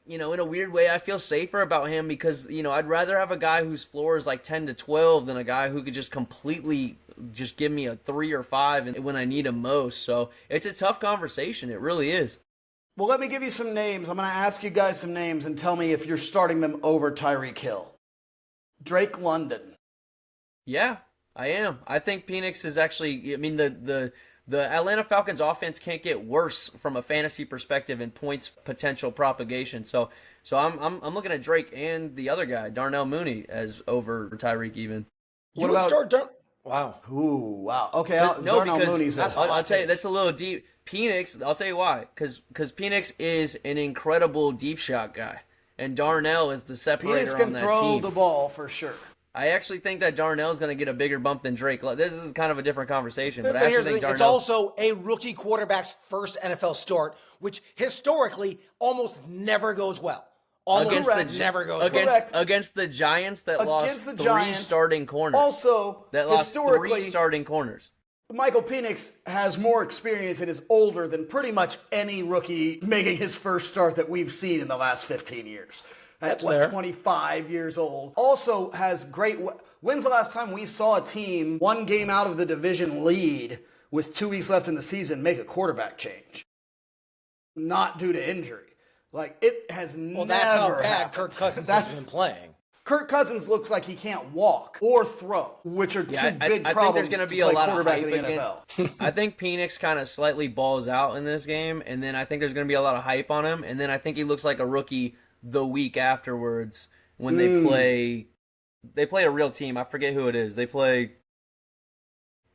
in a weird way, I feel safer about him because, I'd rather have a guy whose floor is like 10 to 12 than a guy who could just completely just give me a 3 or 5 when I need him most. So it's a tough conversation. It really is. Well, let me give you some names. I'm going to ask you guys some names and tell me if you're starting them over Tyreek Hill. Drake London. Yeah, I am. I think Penix is actually, the Atlanta Falcons offense can't get worse from a fantasy perspective in points potential propagation. So I'm looking at Drake and the other guy, Darnell Mooney, as over Tyreek even. What about Wow. Ooh, wow. Okay, Darnell Mooney's I'll tell you, that's a little deep. Penix, I'll tell you why. Because Penix is an incredible deep shot guy. And Darnell is the separator on that team. Penix can throw the ball for sure. I actually think that Darnell's going to get a bigger bump than Drake. This is kind of a different conversation, but I actually think Darnell... It's also a rookie quarterback's first NFL start, which historically almost never goes well. never goes against the Giants that lost three starting corners. Also, that lost three starting corners. Michael Penix has more experience and is older than pretty much any rookie making his first start that we've seen in the last 15 years. That's fair. 25 years old. Also has great... When's the last time we saw a team, one game out of the division lead with 2 weeks left in the season, make a quarterback change? Not due to injury. Like, it has never Well, that's how bad happened. Kirk Cousins has been playing. Kirk Cousins looks like he can't walk or throw, which are two big problems. I think there's going to be a lot of hype in the NFL. I think Penix kind of slightly balls out in this game, and then I think there's going to be a lot of hype on him, and then I think he looks like a rookie the week afterwards when they play. They play a real team. I forget who it is. I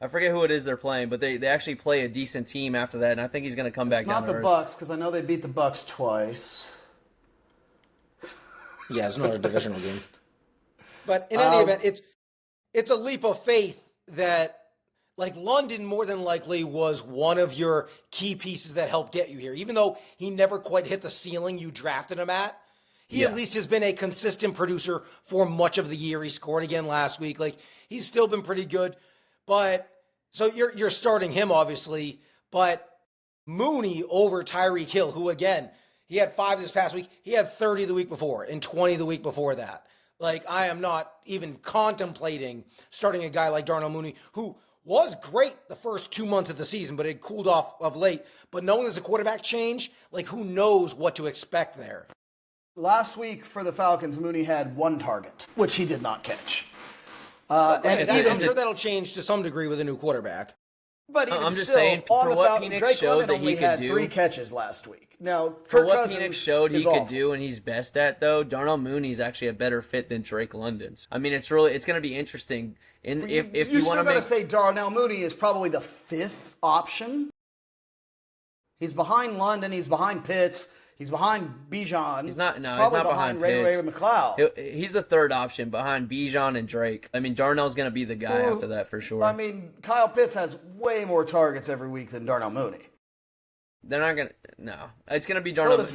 forget who it is they're playing, but they actually play a decent team after that, and I think he's going to come back down to earth. It's not the Bucs, because I know they beat the Bucs twice. Yeah, it's another divisional game. But in any event, it's a leap of faith that, like, London more than likely was one of your key pieces that helped get you here. Even though he never quite hit the ceiling you drafted him at, he at least has been a consistent producer for much of the year. He scored again last week. Like, he's still been pretty good. But so you're starting him, obviously, but Mooney over Tyreek Hill, who, again, he had 5 this past week. He had 30 the week before and 20 the week before that. Like, I am not even contemplating starting a guy like Darnell Mooney, who was great the first 2 months of the season, but it cooled off of late. But knowing there's a quarterback change, like, who knows what to expect there? Last week for the Falcons, Mooney had 1 target, which he did not catch. I'm sure that'll change to some degree with a new quarterback. But even I'm just still, saying, for what Penix Drake showed London that he only had could do, 3 catches last week. Now, for Kirk what Cousins Penix showed he awful. could do and he's best at, though, Darnell Mooney's actually a better fit than Drake London's. I mean, it's going to be interesting. And if you want to say Darnell Mooney is probably the 5th option. He's behind London. He's behind Pitts. He's behind Bijan. He's not behind Ray McLeod. He's the 3rd option behind Bijan and Drake. I mean, Darnell's going to be the guy after that for sure. I mean, Kyle Pitts has way more targets every week than Darnell Mooney. They're not going to. No. It's going to be Darnell.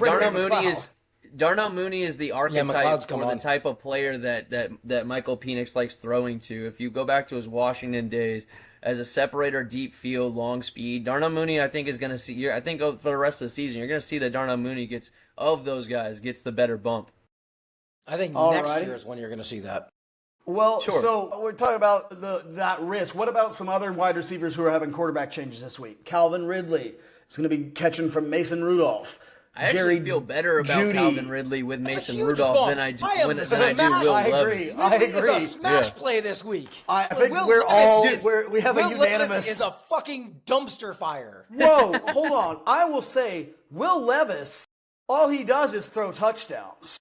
Darnell Mooney is the archetype for the type of player that Michael Penix likes throwing to. If you go back to his Washington days, as a separator, deep field, long speed, Darnell Mooney, I think, is going to see. I think for the rest of the season, you're going to see that Darnell Mooney gets the better bump. I think next year is when you're going to see that. Well, sure. So we're talking about that risk. What about some other wide receivers who are having quarterback changes this week? Calvin Ridley is going to be catching from Mason Rudolph. I actually feel better about Calvin Ridley with Mason Rudolph than I do Will Levis. I agree. It's a smash play this week. I think we have a unanimous. Will Levis is a fucking dumpster fire. Whoa, hold on. I will say, Will Levis, all he does is throw touchdowns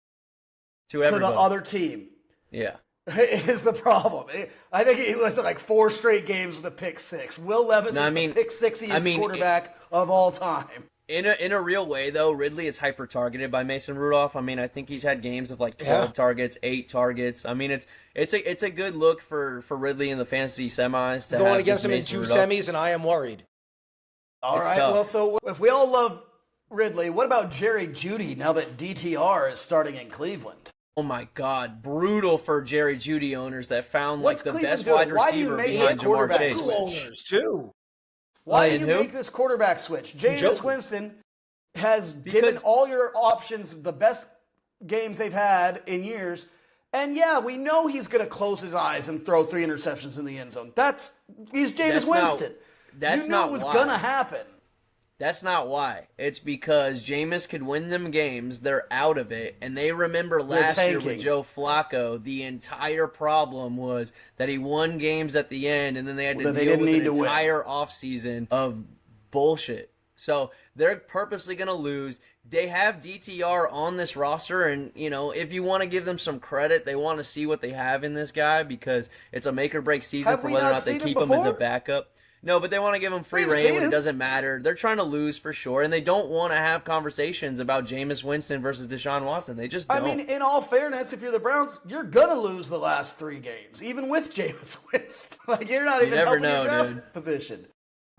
to the other team. Yeah. Is the problem. I think he went to like 4 straight games with a pick 6. Will Levis is the pick 6-iest quarterback of all time. In a real way, though, Ridley is hyper-targeted by Mason Rudolph. I mean, I think he's had games of like 12 targets, 8 targets. I mean, it's a good look for Ridley in the fantasy semis. To going against him in 2 semis, and I am worried. All right, tough. Well, so if we all love Ridley, what about Jerry Jeudy now that DTR is starting in Cleveland? Oh my God, brutal for Jerry Jeudy owners that found the best wide receiver behind Jamar Chase. Owners too. Why do you make this quarterback switch? Jameis Winston has given all your options the best games they've had in years. And yeah, we know he's going to close his eyes and throw 3 interceptions in the end zone. He's Jameis Winston. You knew it was going to happen. That's not why. It's because Jameis could win them games. They're out of it. And they remember last year with Joe Flacco, the entire problem was that he won games at the end, and then they had to deal with an entire offseason of bullshit. So they're purposely going to lose. They have DTR on this roster, and, if you want to give them some credit, they want to see what they have in this guy because it's a make-or-break season for whether or not they keep him as a backup. No, but they want to give him free reign when it doesn't matter. They're trying to lose for sure, and they don't want to have conversations about Jameis Winston versus Deshaun Watson. They just don't. I mean, in all fairness, if you're the Browns, you're going to lose the last 3 games, even with Jameis Winston. You're not even helping your draft position.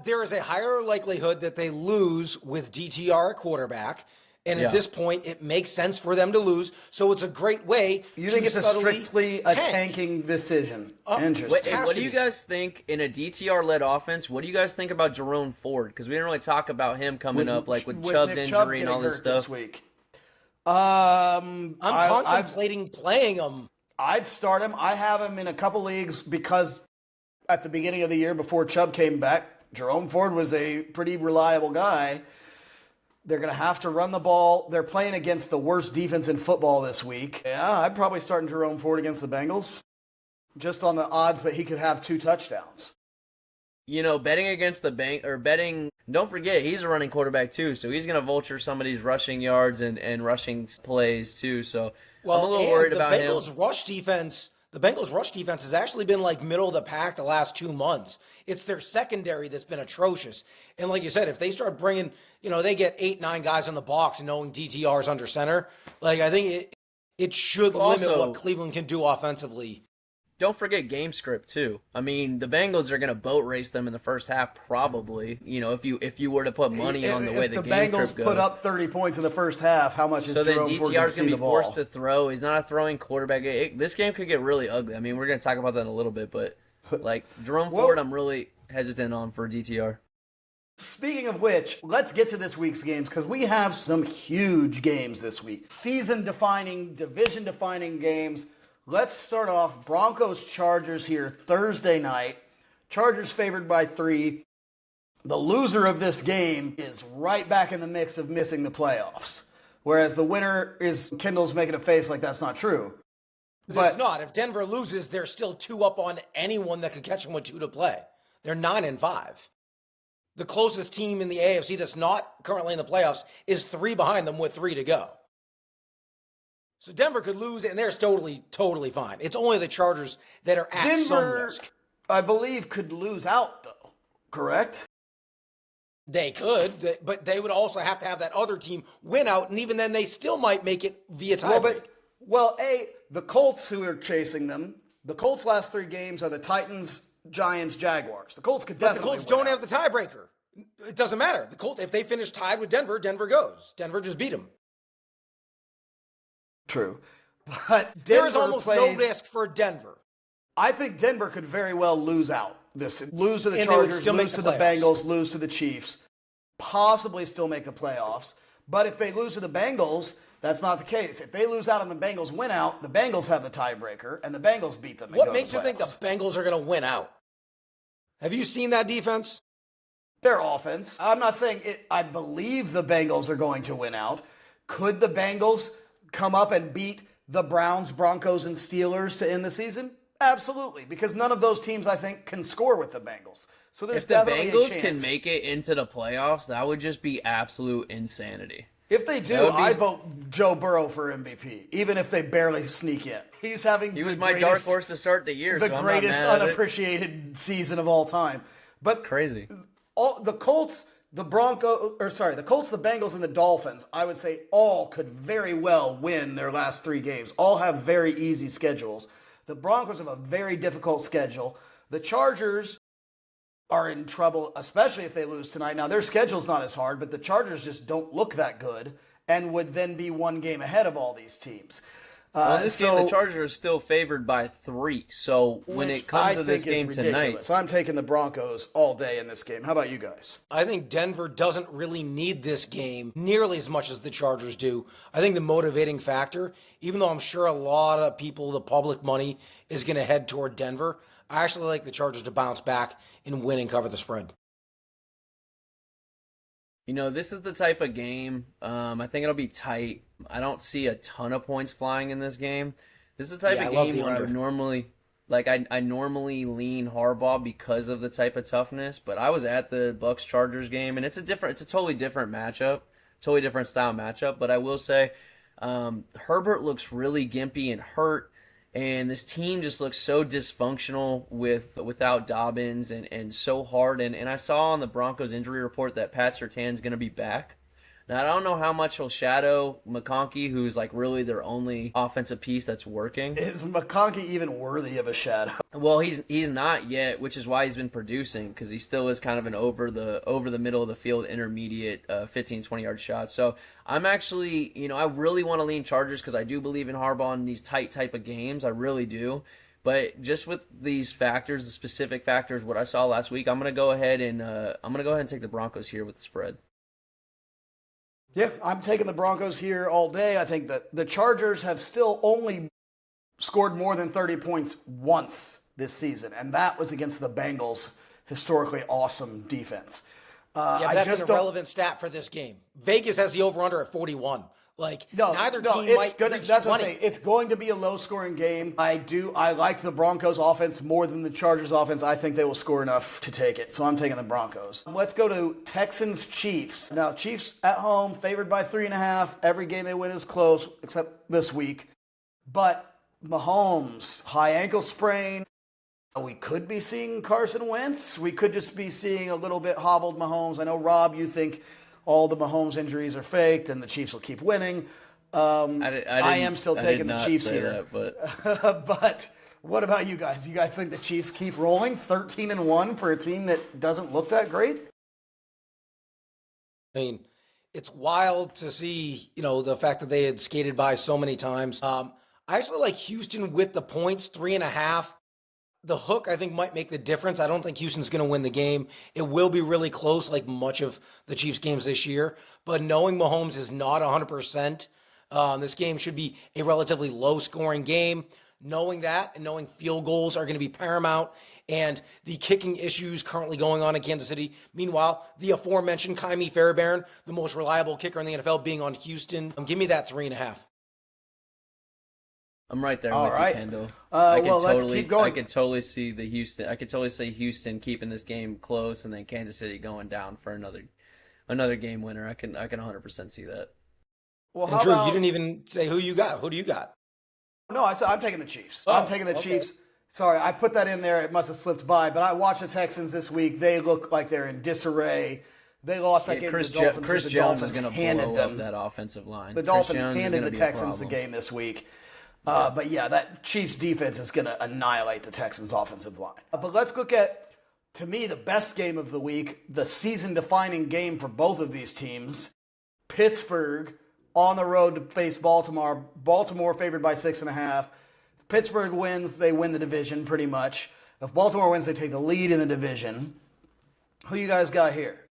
There is a higher likelihood that they lose with DTR at quarterback And at this point, it makes sense for them to lose. So it's a great way You think it's a strictly a tanking decision? Interesting. What do you guys think in a DTR-led offense? What do you guys think about Jerome Ford? Because we didn't really talk about him coming up, like with Chubb's injury and all this stuff. This week. I'm contemplating playing him. I'd start him. I have him in a couple leagues because at the beginning of the year before Chubb came back, Jerome Ford was a pretty reliable guy. They're going to have to run the ball. They're playing against the worst defense in football this week. Yeah, I'd probably start Jerome Ford against the Bengals just on the odds that he could have 2 touchdowns. You know, betting against don't forget, he's a running quarterback too, so he's going to vulture some of these rushing yards and rushing plays too. So I'm a little worried about him. The Bengals' rush defense has actually been like middle of the pack the last 2 months. It's their secondary that's been atrocious. And like you said, if they start bringing, they get 8-9 guys on the box and knowing DTR is under center, like I think it should limit what Cleveland can do offensively. Don't forget game script too. I mean, the Bengals are going to boat race them in the first half, probably. If you were to put money on the way the game script goes. If the Bengals put up 30 points in the first half, how much is Jerome Ford going to see the ball? So then DTR's going to be forced to throw. He's not a throwing quarterback. This game could get really ugly. I mean, we're going to talk about that in a little bit, but like Jerome Ford, I'm really hesitant on for DTR. Speaking of which, let's get to this week's games because we have some huge games this week. Season-defining, division-defining games. Let's start off Broncos-Chargers here Thursday night. Chargers favored by 3. The loser of this game is right back in the mix of missing the playoffs. Whereas the winner is Kendall's making a face like that's not true. But it's not. If Denver loses, they're still 2 up on anyone that could catch them with 2 to play. They're 9-5. The closest team in the AFC that's not currently in the playoffs is 3 behind them with 3 to go. So Denver could lose, and they're totally fine. It's only the Chargers that are at some risk. I believe, could lose out, though. Correct? They could, but they would also have to have that other team win out, and even then they still might make it via tiebreak. The Colts who are chasing them, the Colts' last 3 games are the Titans, Giants, Jaguars. The Colts could definitely But the Colts don't have the tiebreaker. It doesn't matter. The Colts, if they finish tied with Denver, Denver goes. Denver just beat them. True. But there is almost no risk for Denver. I think Denver could very well lose out. Lose to the Chargers, lose to the Bengals, lose to the Chiefs, possibly still make the playoffs. But if they lose to the Bengals, that's not the case. If they lose out and the Bengals win out, the Bengals have the tiebreaker, and the Bengals beat them. What makes you think the Bengals are going to win out? Have you seen that defense? Their offense. I'm not saying it. I believe the Bengals are going to win out. Could the Bengals come up and beat the Browns, Broncos, and Steelers to end the season? Absolutely, because none of those teams, I think, can score with the Bengals. So there's definitely a chance. If the Bengals can make it into the playoffs, that would just be absolute insanity. If they do, I vote Joe Burrow for MVP, even if they barely sneak in. He was my dark horse to start the year. The greatest unappreciated season of all time. But crazy. The Colts, the Colts, the Bengals, and the Dolphins, I would say all could very well win their last 3 games. All have very easy schedules. The Broncos have a very difficult schedule. The Chargers are in trouble, especially if they lose tonight. Now, their schedule's not as hard, but the Chargers just don't look that good and would then be 1 game ahead of all these teams. This game, the Chargers are still favored by 3. So when it comes to this game tonight, I'm taking the Broncos all day in this game. How about you guys? I think Denver doesn't really need this game nearly as much as the Chargers do. I think the motivating factor, even though I'm sure a lot of people, the public money, is going to head toward Denver, I actually like the Chargers to bounce back and win and cover the spread. This is the type of game, I think it'll be tight. I don't see a ton of points flying in this game. This is the type of game where I normally lean Harbaugh because of the type of toughness, but I was at the Bucs-Chargers game, and it's a totally different matchup, totally different style matchup, but I will say Herbert looks really gimpy and hurt, and this team just looks so dysfunctional without Dobbins and so hard. And I saw on the Broncos injury report that Pat Surtain's going to be back. Now, I don't know how much he'll shadow McConkey, who's like really their only offensive piece that's working. Is McConkey even worthy of a shadow? Well, he's not yet, which is why he's been producing, because he still is kind of an over the middle of the field intermediate 15, 20-yard shot. So I'm actually, I really want to lean Chargers because I do believe in Harbaugh in these tight type of games. I really do. But just with these factors, the specific factors, what I saw last week, I'm gonna go ahead and take the Broncos here with the spread. Yeah, I'm taking the Broncos here all day. I think that the Chargers have still only scored more than 30 points once this season, and that was against the Bengals' historically awesome defense. But that's an irrelevant stat for this game. Vegas has the over-under at 41. Neither team might reach 20. That's what I'm saying. It's going to be a low-scoring game. I like the Broncos offense more than the Chargers offense. I think they will score enough to take it, so I'm taking the Broncos. Let's go to Texans-Chiefs. Now, Chiefs at home, favored by 3.5. Every game they win is close, except this week. But Mahomes, high ankle sprain. We could be seeing Carson Wentz. We could just be seeing a little bit hobbled Mahomes. I know, Rob, you think all the Mahomes injuries are faked and the Chiefs will keep winning. I am still taking the Chiefs here. But what about you guys? You guys think the Chiefs keep rolling 13-1 for a team that doesn't look that great? I mean, it's wild to see, the fact that they had skated by so many times. I actually like Houston with the points, 3.5. The hook, I think, might make the difference. I don't think Houston's going to win the game. It will be really close, like much of the Chiefs' games this year. But knowing Mahomes is not 100%, this game should be a relatively low-scoring game. Knowing that and knowing field goals are going to be paramount and the kicking issues currently going on in Kansas City. Meanwhile, the aforementioned Kymie Fairbairn, the most reliable kicker in the NFL, being on Houston. Give me that 3.5. I'm right there with you, Kendall. Let's keep going. I could totally see Houston keeping this game close, and then Kansas City going down for another game winner. I can 100% see that. Well, and Drew, you didn't even say who you got. Who do you got? No, I said I'm taking the Chiefs. I'm taking the Chiefs. Sorry, I put that in there. It must have slipped by. But I watched the Texans this week. They look like they're in disarray. They lost that game to the Dolphins. Chris Jones is going to blow up that offensive line. The Dolphins handed the Texans the game this week. But yeah, that Chiefs defense is going to annihilate the Texans offensive line. But let's look at, to me, the best game of the week, the season-defining game for both of these teams. Pittsburgh on the road to face Baltimore. Baltimore favored by 6.5. If Pittsburgh wins, they win the division pretty much. If Baltimore wins, they take the lead in the division. Who you guys got here?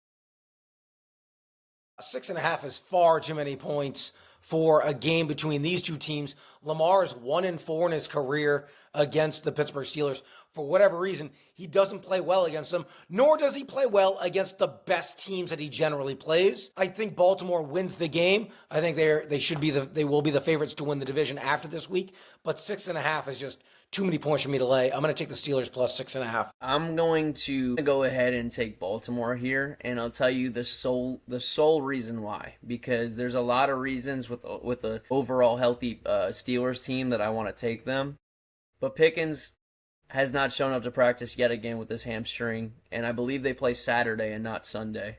6.5 is far too many points for a game between these two teams. Lamar is 1-4 in his career against the Pittsburgh Steelers. For whatever reason, he doesn't play well against them, nor does he play well against the best teams that he generally plays. I think Baltimore wins the game. I think they will be the favorites to win the division after this week, but 6.5 is just too many points for me to lay. I'm going to take the Steelers plus 6.5. I'm going to go ahead and take Baltimore here, and I'll tell you the sole reason why. Because there's a lot of reasons with the overall healthy Steelers team that I want to take them. But Pickens has not shown up to practice yet again with this hamstring, and I believe they play Saturday and not Sunday.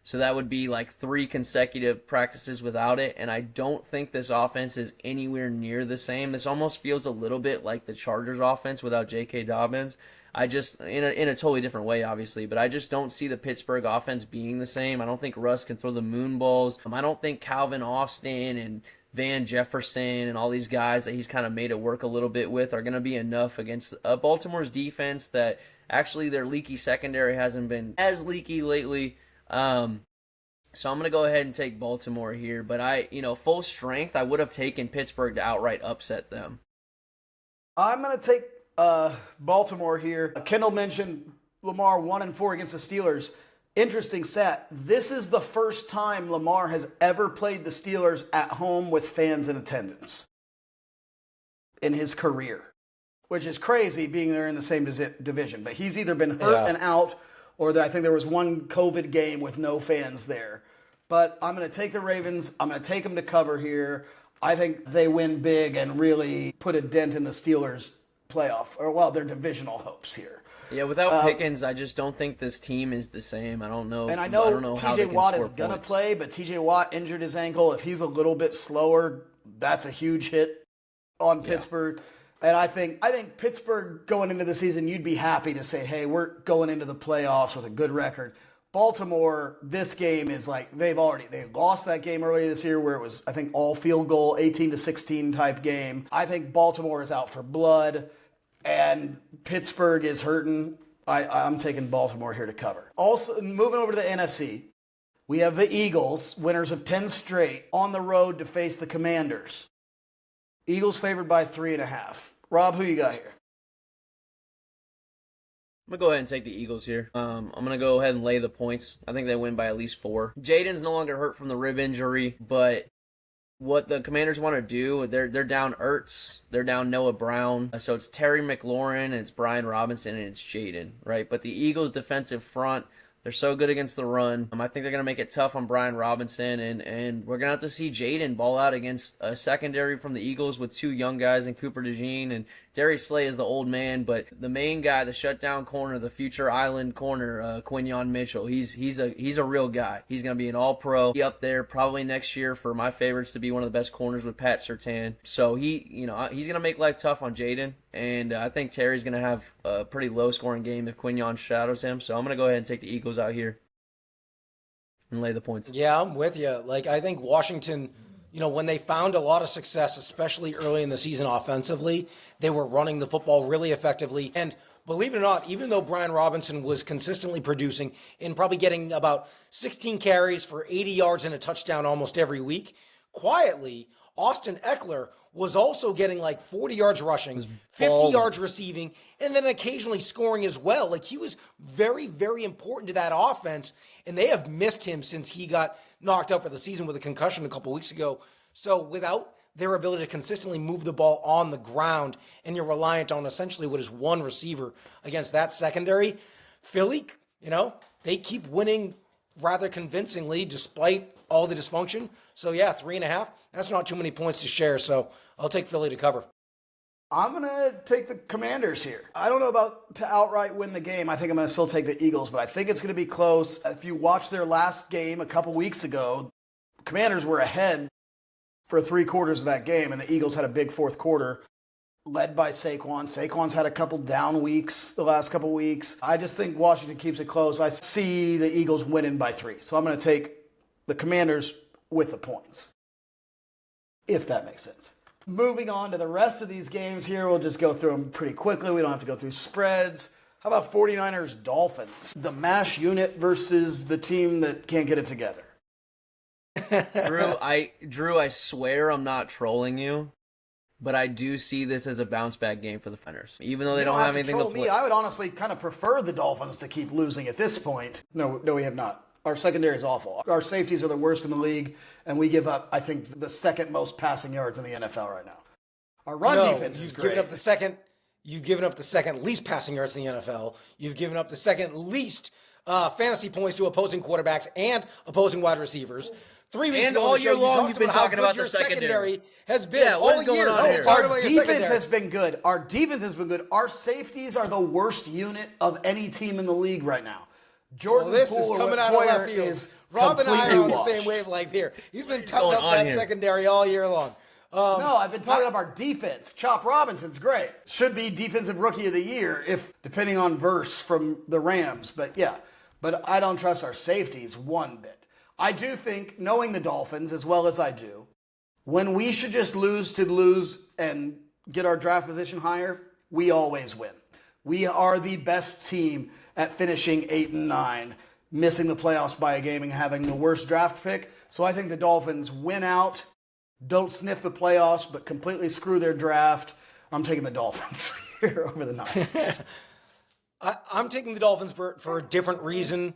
So that would be like 3 consecutive practices without it, and I don't think this offense is anywhere near the same. This almost feels a little bit like the Chargers offense without J.K. Dobbins. I just, in a totally different way, obviously, but I just don't see the Pittsburgh offense being the same. I don't think Russ can throw the moon balls. I don't think Calvin Austin and Van Jefferson and all these guys that he's kind of made it work a little bit with are going to be enough against Baltimore's defense that actually their leaky secondary hasn't been as leaky lately. So I'm going to go ahead and take Baltimore here, but full strength, I would have taken Pittsburgh to outright upset them. I'm going to take Baltimore here. Kendall mentioned Lamar 1-4 against the Steelers. Interesting stat. This is the first time Lamar has ever played the Steelers at home with fans in attendance in his career, which is crazy being there in the same division. But he's either been hurt and out, or I think there was one COVID game with no fans there. But I'm going to take the Ravens. I'm going to take them to cover here. I think they win big and really put a dent in the Steelers' playoff, their divisional hopes here. Yeah, without Pickens, I just don't think this team is the same. I don't know. And I know how TJ they can Watt score is going to points. play, but TJ Watt injured his ankle. If he's a little bit slower, that's a huge hit on Pittsburgh. And I think Pittsburgh going into the season, you'd be happy to say, hey, we're going into the playoffs with a good record. Baltimore, this game is like they lost that game earlier this year where it was, I think, all field goal, 18-16 type game. I think Baltimore is out for blood, and Pittsburgh is hurting. I'm taking Baltimore here to cover. Also, moving over to the NFC, we have the Eagles, winners of 10 straight, on the road to face the Commanders. Eagles favored by 3.5. Rob, who you got here? I'm going to go ahead and take the Eagles here. I'm going to go ahead and lay the points. I think they win by at least 4. Jaden's no longer hurt from the rib injury, but what the Commanders want to do, they're down Ertz, they're down Noah Brown, so it's Terry McLaurin, and it's Brian Robinson, and it's Jaden, right? But the Eagles' defensive front, they're so good against the run. I think they're going to make it tough on Brian Robinson, and we're going to have to see Jaden ball out against a secondary from the Eagles with 2 young guys in Cooper DeJean, and Darius Slay is the old man, but the main guy, the shutdown corner, the future island corner, Quinyon Mitchell, he's a real guy. He's going to be an all-pro. He up there probably next year for my favorites to be one of the best corners with Pat Surtain. So he's going to make life tough on Jaden, and I think Terry's going to have a pretty low-scoring game if Quinyon shadows him. So I'm going to go ahead and take the Eagles out here and lay the points. Yeah, I'm with you. I think Washington, when they found a lot of success, especially early in the season offensively, they were running the football really effectively. And believe it or not, even though Brian Robinson was consistently producing and probably getting about 16 carries for 80 yards and a touchdown almost every week, quietly, Austin Eckler was also getting 40 yards rushing, 50 yards receiving, and then occasionally scoring as well. He was very, very important to that offense, and they have missed him since he got knocked out for the season with a concussion a couple weeks ago. So without their ability to consistently move the ball on the ground, and you're reliant on essentially what is one receiver against that secondary, Philly, they keep winning rather convincingly despite all the dysfunction. So yeah, 3.5. That's not too many points to share. So I'll take Philly to cover. I'm going to take the Commanders here. I don't know about to outright win the game. I think I'm going to still take the Eagles, but I think it's going to be close. If you watch their last game a couple weeks ago, Commanders were ahead for 3/4 of that game, and the Eagles had a big fourth quarter led by Saquon. Saquon's had a couple down weeks the last couple weeks. I just think Washington keeps it close. I see the Eagles winning by 3. So I'm going to take the Commanders with the points, if that makes sense. Moving on to the rest of these games here, we'll just go through them pretty quickly. We don't have to go through spreads. How about 49ers Dolphins? The MASH unit versus the team that can't get it together. Drew, I swear I'm not trolling you, but I do see this as a bounce back game for the Niners. Even though they don't have anything to play. I would honestly kind of prefer the Dolphins to keep losing at this point. No, we have not. Our secondary is awful. Our safeties are the worst in the league, and we give up, I think, the second most passing yards in the NFL right now. Our run defense is great. You've given up the second least passing yards in the NFL. You've given up the second least fantasy points to opposing quarterbacks and opposing wide receivers. 3 weeks and ago, all year long, you've been talking about the secondary has been all year. Our defense has been good. Our defense has been good. Our safeties are the worst unit of any team in the league right now. Jordan this is coming out of left field. Rob and I are on the same wavelength here. He's been touting up that secondary all year long. No, I've been talking about our defense. Chop Robinson's great. Should be defensive rookie of the year, if depending on verse from the Rams. But yeah, but I don't trust our safeties one bit. I do think, knowing the Dolphins as well as I do, when we should just lose and get our draft position higher, we always win. We are the best team at finishing 8-9, missing the playoffs by a game and having the worst draft pick. So I think the Dolphins win out, don't sniff the playoffs, but completely screw their draft. I'm taking the Dolphins here over the Niners. I'm taking the Dolphins for a different reason.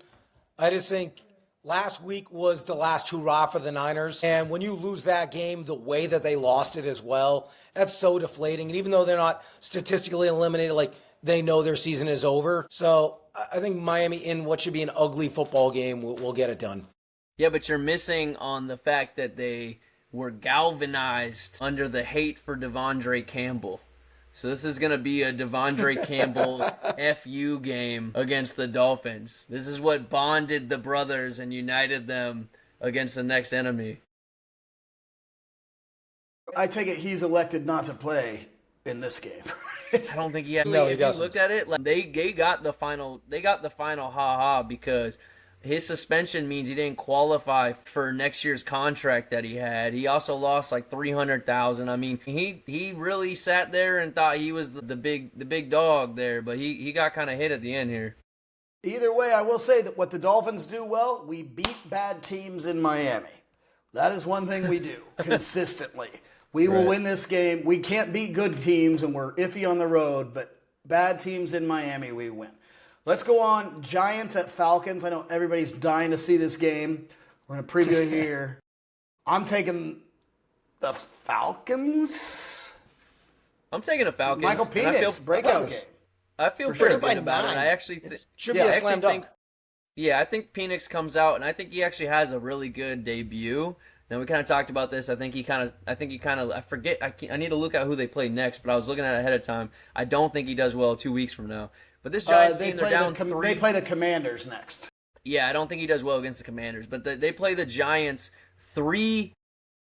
I just think last week was the last hurrah for the Niners. And when you lose that game the way that they lost it as well, that's so deflating. And even though they're not statistically eliminated, they know their season is over. So I think Miami, in what should be an ugly football game, will get it done. Yeah, but you're missing on the fact that they were galvanized under the hate for Devondre Campbell. So this is going to be a Devondre Campbell FU game against the Dolphins. This is what bonded the brothers and united them against the next enemy. I take it he's elected not to play in this game. I don't think he. No, he doesn't. You looked at it, like, they got the final. They got the final ha-ha because his suspension means he didn't qualify for next year's contract that he had. He also lost like $300,000. I mean, he really sat there and thought he was the big dog there, but he got kind of hit at the end here. Either way, I will say that what the Dolphins do well, we beat bad teams in Miami. That is one thing we do consistently. We will win this game. We can't beat good teams, and we're iffy on the road, but bad teams in Miami, we win. Let's go on. Giants at Falcons. I know everybody's dying to see this game. We're going to preview it here. I'm taking the Falcons. I'm taking the Falcons. Michael Penix, breakout game. I feel pretty good about it. I actually should be a slam dunk. I think Penix comes out, and I think he actually has a really good debut. Now, we kind of talked about this. I forget. I need to look at who they play next, but I was looking at it ahead of time. I don't think he does well 2 weeks from now. But this Giants team, they're down 3. They play the Commanders next. Yeah, I don't think he does well against the Commanders. But they play the Giants 3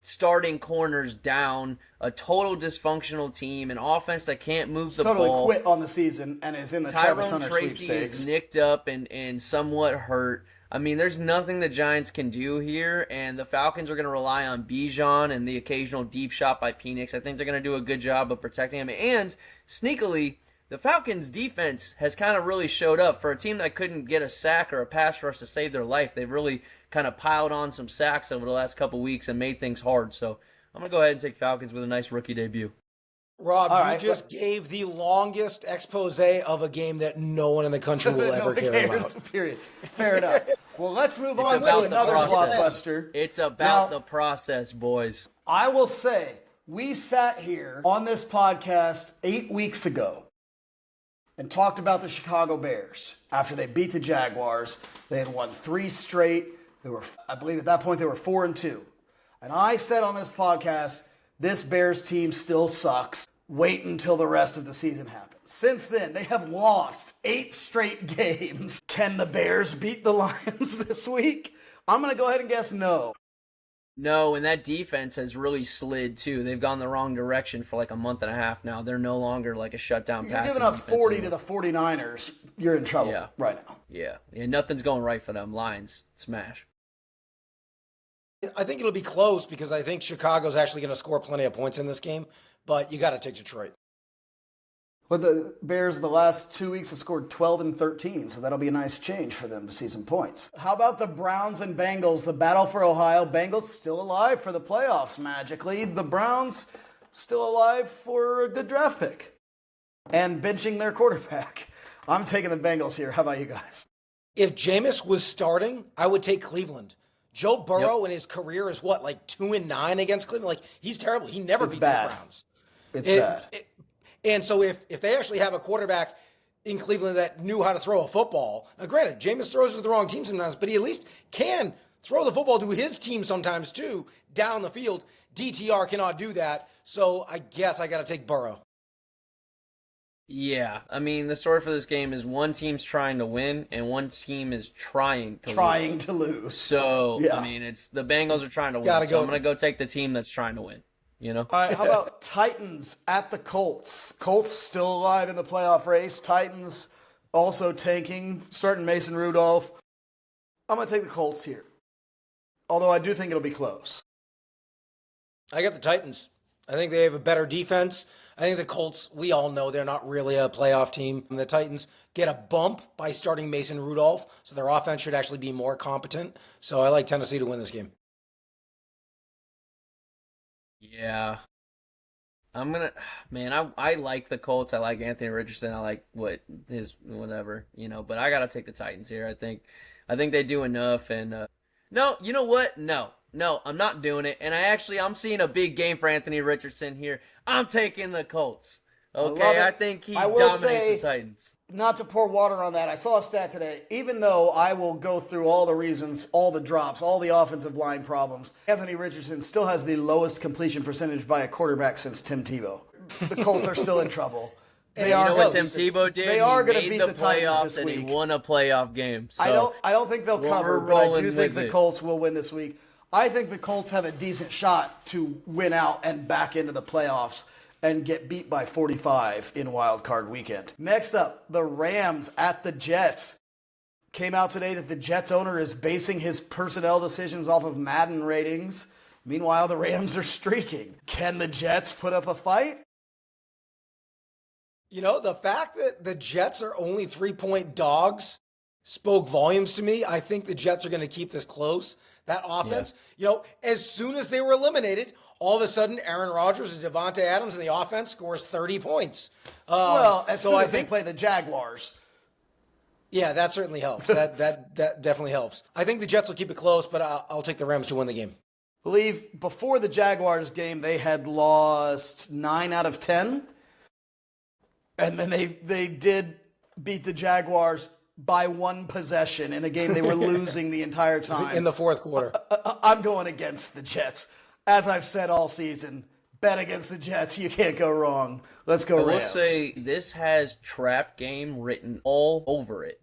starting corners down, a total dysfunctional team, an offense that can't move the ball. Totally quit on the season and is in the Travis Hunter sweepstakes. Tyrone Tracy is nicked up and somewhat hurt. I mean, there's nothing the Giants can do here, and the Falcons are going to rely on Bijan and the occasional deep shot by Penix. I think they're going to do a good job of protecting him. And, sneakily, the Falcons' defense has kind of really showed up. For a team that couldn't get a sack or a pass rush to save their life, they've really kind of piled on some sacks over the last couple weeks and made things hard. So I'm going to go ahead and take Falcons with a nice rookie debut. Rob, you just gave the longest expose of a game that no one in the country will ever care about. Period. Fair enough. Well, let's move on to another blockbuster. It's about the process, boys. I will say, we sat here on this podcast 8 weeks ago and talked about the Chicago Bears. After they beat the Jaguars, they had won 3 straight. I believe at that point they were 4-2. And I said on this podcast, this Bears team still sucks. Wait until the rest of the season happens. Since then, they have lost 8 straight games. Can the Bears beat the Lions this week? I'm going to go ahead and guess no. No, and that defense has really slid too. They've gone the wrong direction for like a month and a half now. They're no longer like a shutdown passing defense. You're giving up 40 to the 49ers. You're in trouble right now. Yeah, nothing's going right for them. Lions, smash. I think it'll be close because I think Chicago's actually going to score plenty of points in this game, but you got to take Detroit. Well, the Bears the last 2 weeks have scored 12 and 13, so that'll be a nice change for them to see some points. How about the Browns and Bengals? The battle for Ohio. Bengals still alive for the playoffs magically. The Browns still alive for a good draft pick and benching their quarterback. I'm taking the Bengals here. How about you guys? If Jameis was starting, I would take Cleveland. Joe Burrow in his career is like 2-9 against Cleveland. Like, he's terrible. He never beats the Browns. It's bad. And so if they actually have a quarterback in Cleveland that knew how to throw a football, now granted, Jameis throws it to the wrong team sometimes, but he at least can throw the football to his team sometimes too, down the field. DTR cannot do that, so I guess I got to take Burrow. Yeah, I mean, the story for this game is one team's trying to win and one team is trying to lose. So, yeah. I mean, it's the Bengals are trying to win, so I'm going to go take the team that's trying to win. You know? All right, how about Titans at the Colts? Colts still alive in the playoff race. Titans also tanking, starting Mason Rudolph. I'm going to take the Colts here, although I do think it'll be close. I got the Titans. I think they have a better defense. I think the Colts, we all know they're not really a playoff team. And the Titans get a bump by starting Mason Rudolph, so their offense should actually be more competent. So I like Tennessee to win this game. Yeah. I like the Colts. I like Anthony Richardson. I like whatever, but I got to take the Titans here. I think they do enough. And no, you know what? No, I'm not doing it. And I'm seeing a big game for Anthony Richardson here. I'm taking the Colts. Okay, I think he dominates the Titans. Not to pour water on that, I saw a stat today. Even though I will go through all the reasons, all the drops, all the offensive line problems, Anthony Richardson still has the lowest completion percentage by a quarterback since Tim Tebow. the Colts are still in trouble. They are. You know what Tim Tebow did? They are going to beat the Titans this and week. He won a playoff game. So I don't think they'll cover, but I do think the Colts will win this week. I think the Colts have a decent shot to win out and back into the playoffs and get beat by 45 in Wild Card Weekend. Next up, the Rams at the Jets. Came out today that the Jets owner is basing his personnel decisions off of Madden ratings. Meanwhile, the Rams are streaking. Can the Jets put up a fight? You know, the fact that the Jets are only 3-point dogs spoke volumes to me. I think the Jets are going to keep this close. That offense, you know, as soon as they were eliminated, all of a sudden Aaron Rodgers and Devontae Adams and the offense scores 30 points. As soon as they play the Jaguars. Yeah, that certainly helps. that definitely helps. I think the Jets will keep it close, but I'll take the Rams to win the game. I believe before the Jaguars game, they had lost 9 out of 10. And then they did beat the Jaguars by 1 possession in a game they were losing the entire time. In the fourth quarter. I'm going against the Jets. As I've said all season, bet against the Jets. You can't go wrong. Let's go Rams. I will say this has trap game written all over it.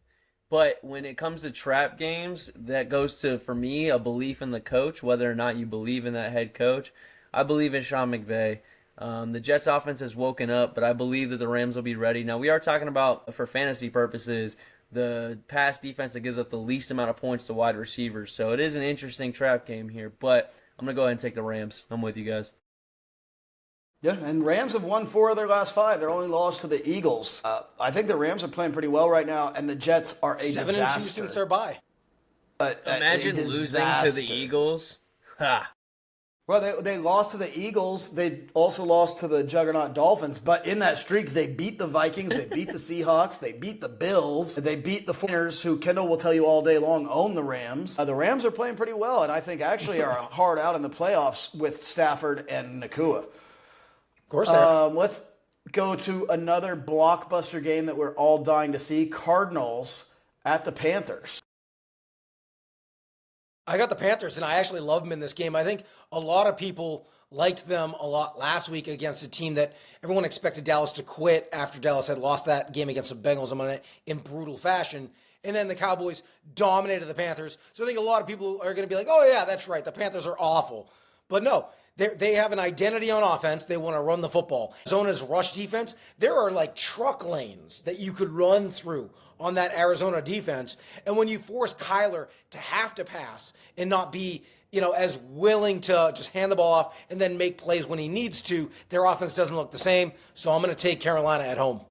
But when it comes to trap games, that goes to, for me, a belief in the coach, whether or not you believe in that head coach. I believe in Sean McVay. The Jets offense has woken up, but I believe that the Rams will be ready. Now, we are talking about, for fantasy purposes, the pass defense that gives up the least amount of points to wide receivers. So it is an interesting trap game here, but I'm going to go ahead and take the Rams. I'm with you guys. Yeah, and Rams have won 4 of their last 5. They're only lost to the Eagles. I think the Rams are playing pretty well right now, and the Jets are a 7 disaster. 7-2 since they're bye. Imagine losing to the Eagles. Ha! Well, they lost to the Eagles. They also lost to the juggernaut Dolphins. But in that streak, they beat the Vikings. They beat the Seahawks. They beat the Bills. They beat the 49ers, who Kendall will tell you all day long own the Rams. The Rams are playing pretty well, and I think actually are hard out in the playoffs with Stafford and Nakua. Of course they are. Let's go to another blockbuster game that we're all dying to see. Cardinals at the Panthers. I got the Panthers, and I actually love them in this game. I think a lot of people liked them a lot last week against a team that everyone expected Dallas to quit after Dallas had lost that game against the Bengals in brutal fashion. And then the Cowboys dominated the Panthers. So I think a lot of people are going to be like, oh, yeah, that's right. The Panthers are awful. But no, they have an identity on offense. They want to run the football. Arizona's rush defense, there are like truck lanes that you could run through on that Arizona defense. And when you force Kyler to have to pass and not be, as willing to just hand the ball off and then make plays when he needs to, their offense doesn't look the same. So I'm going to take Carolina at home.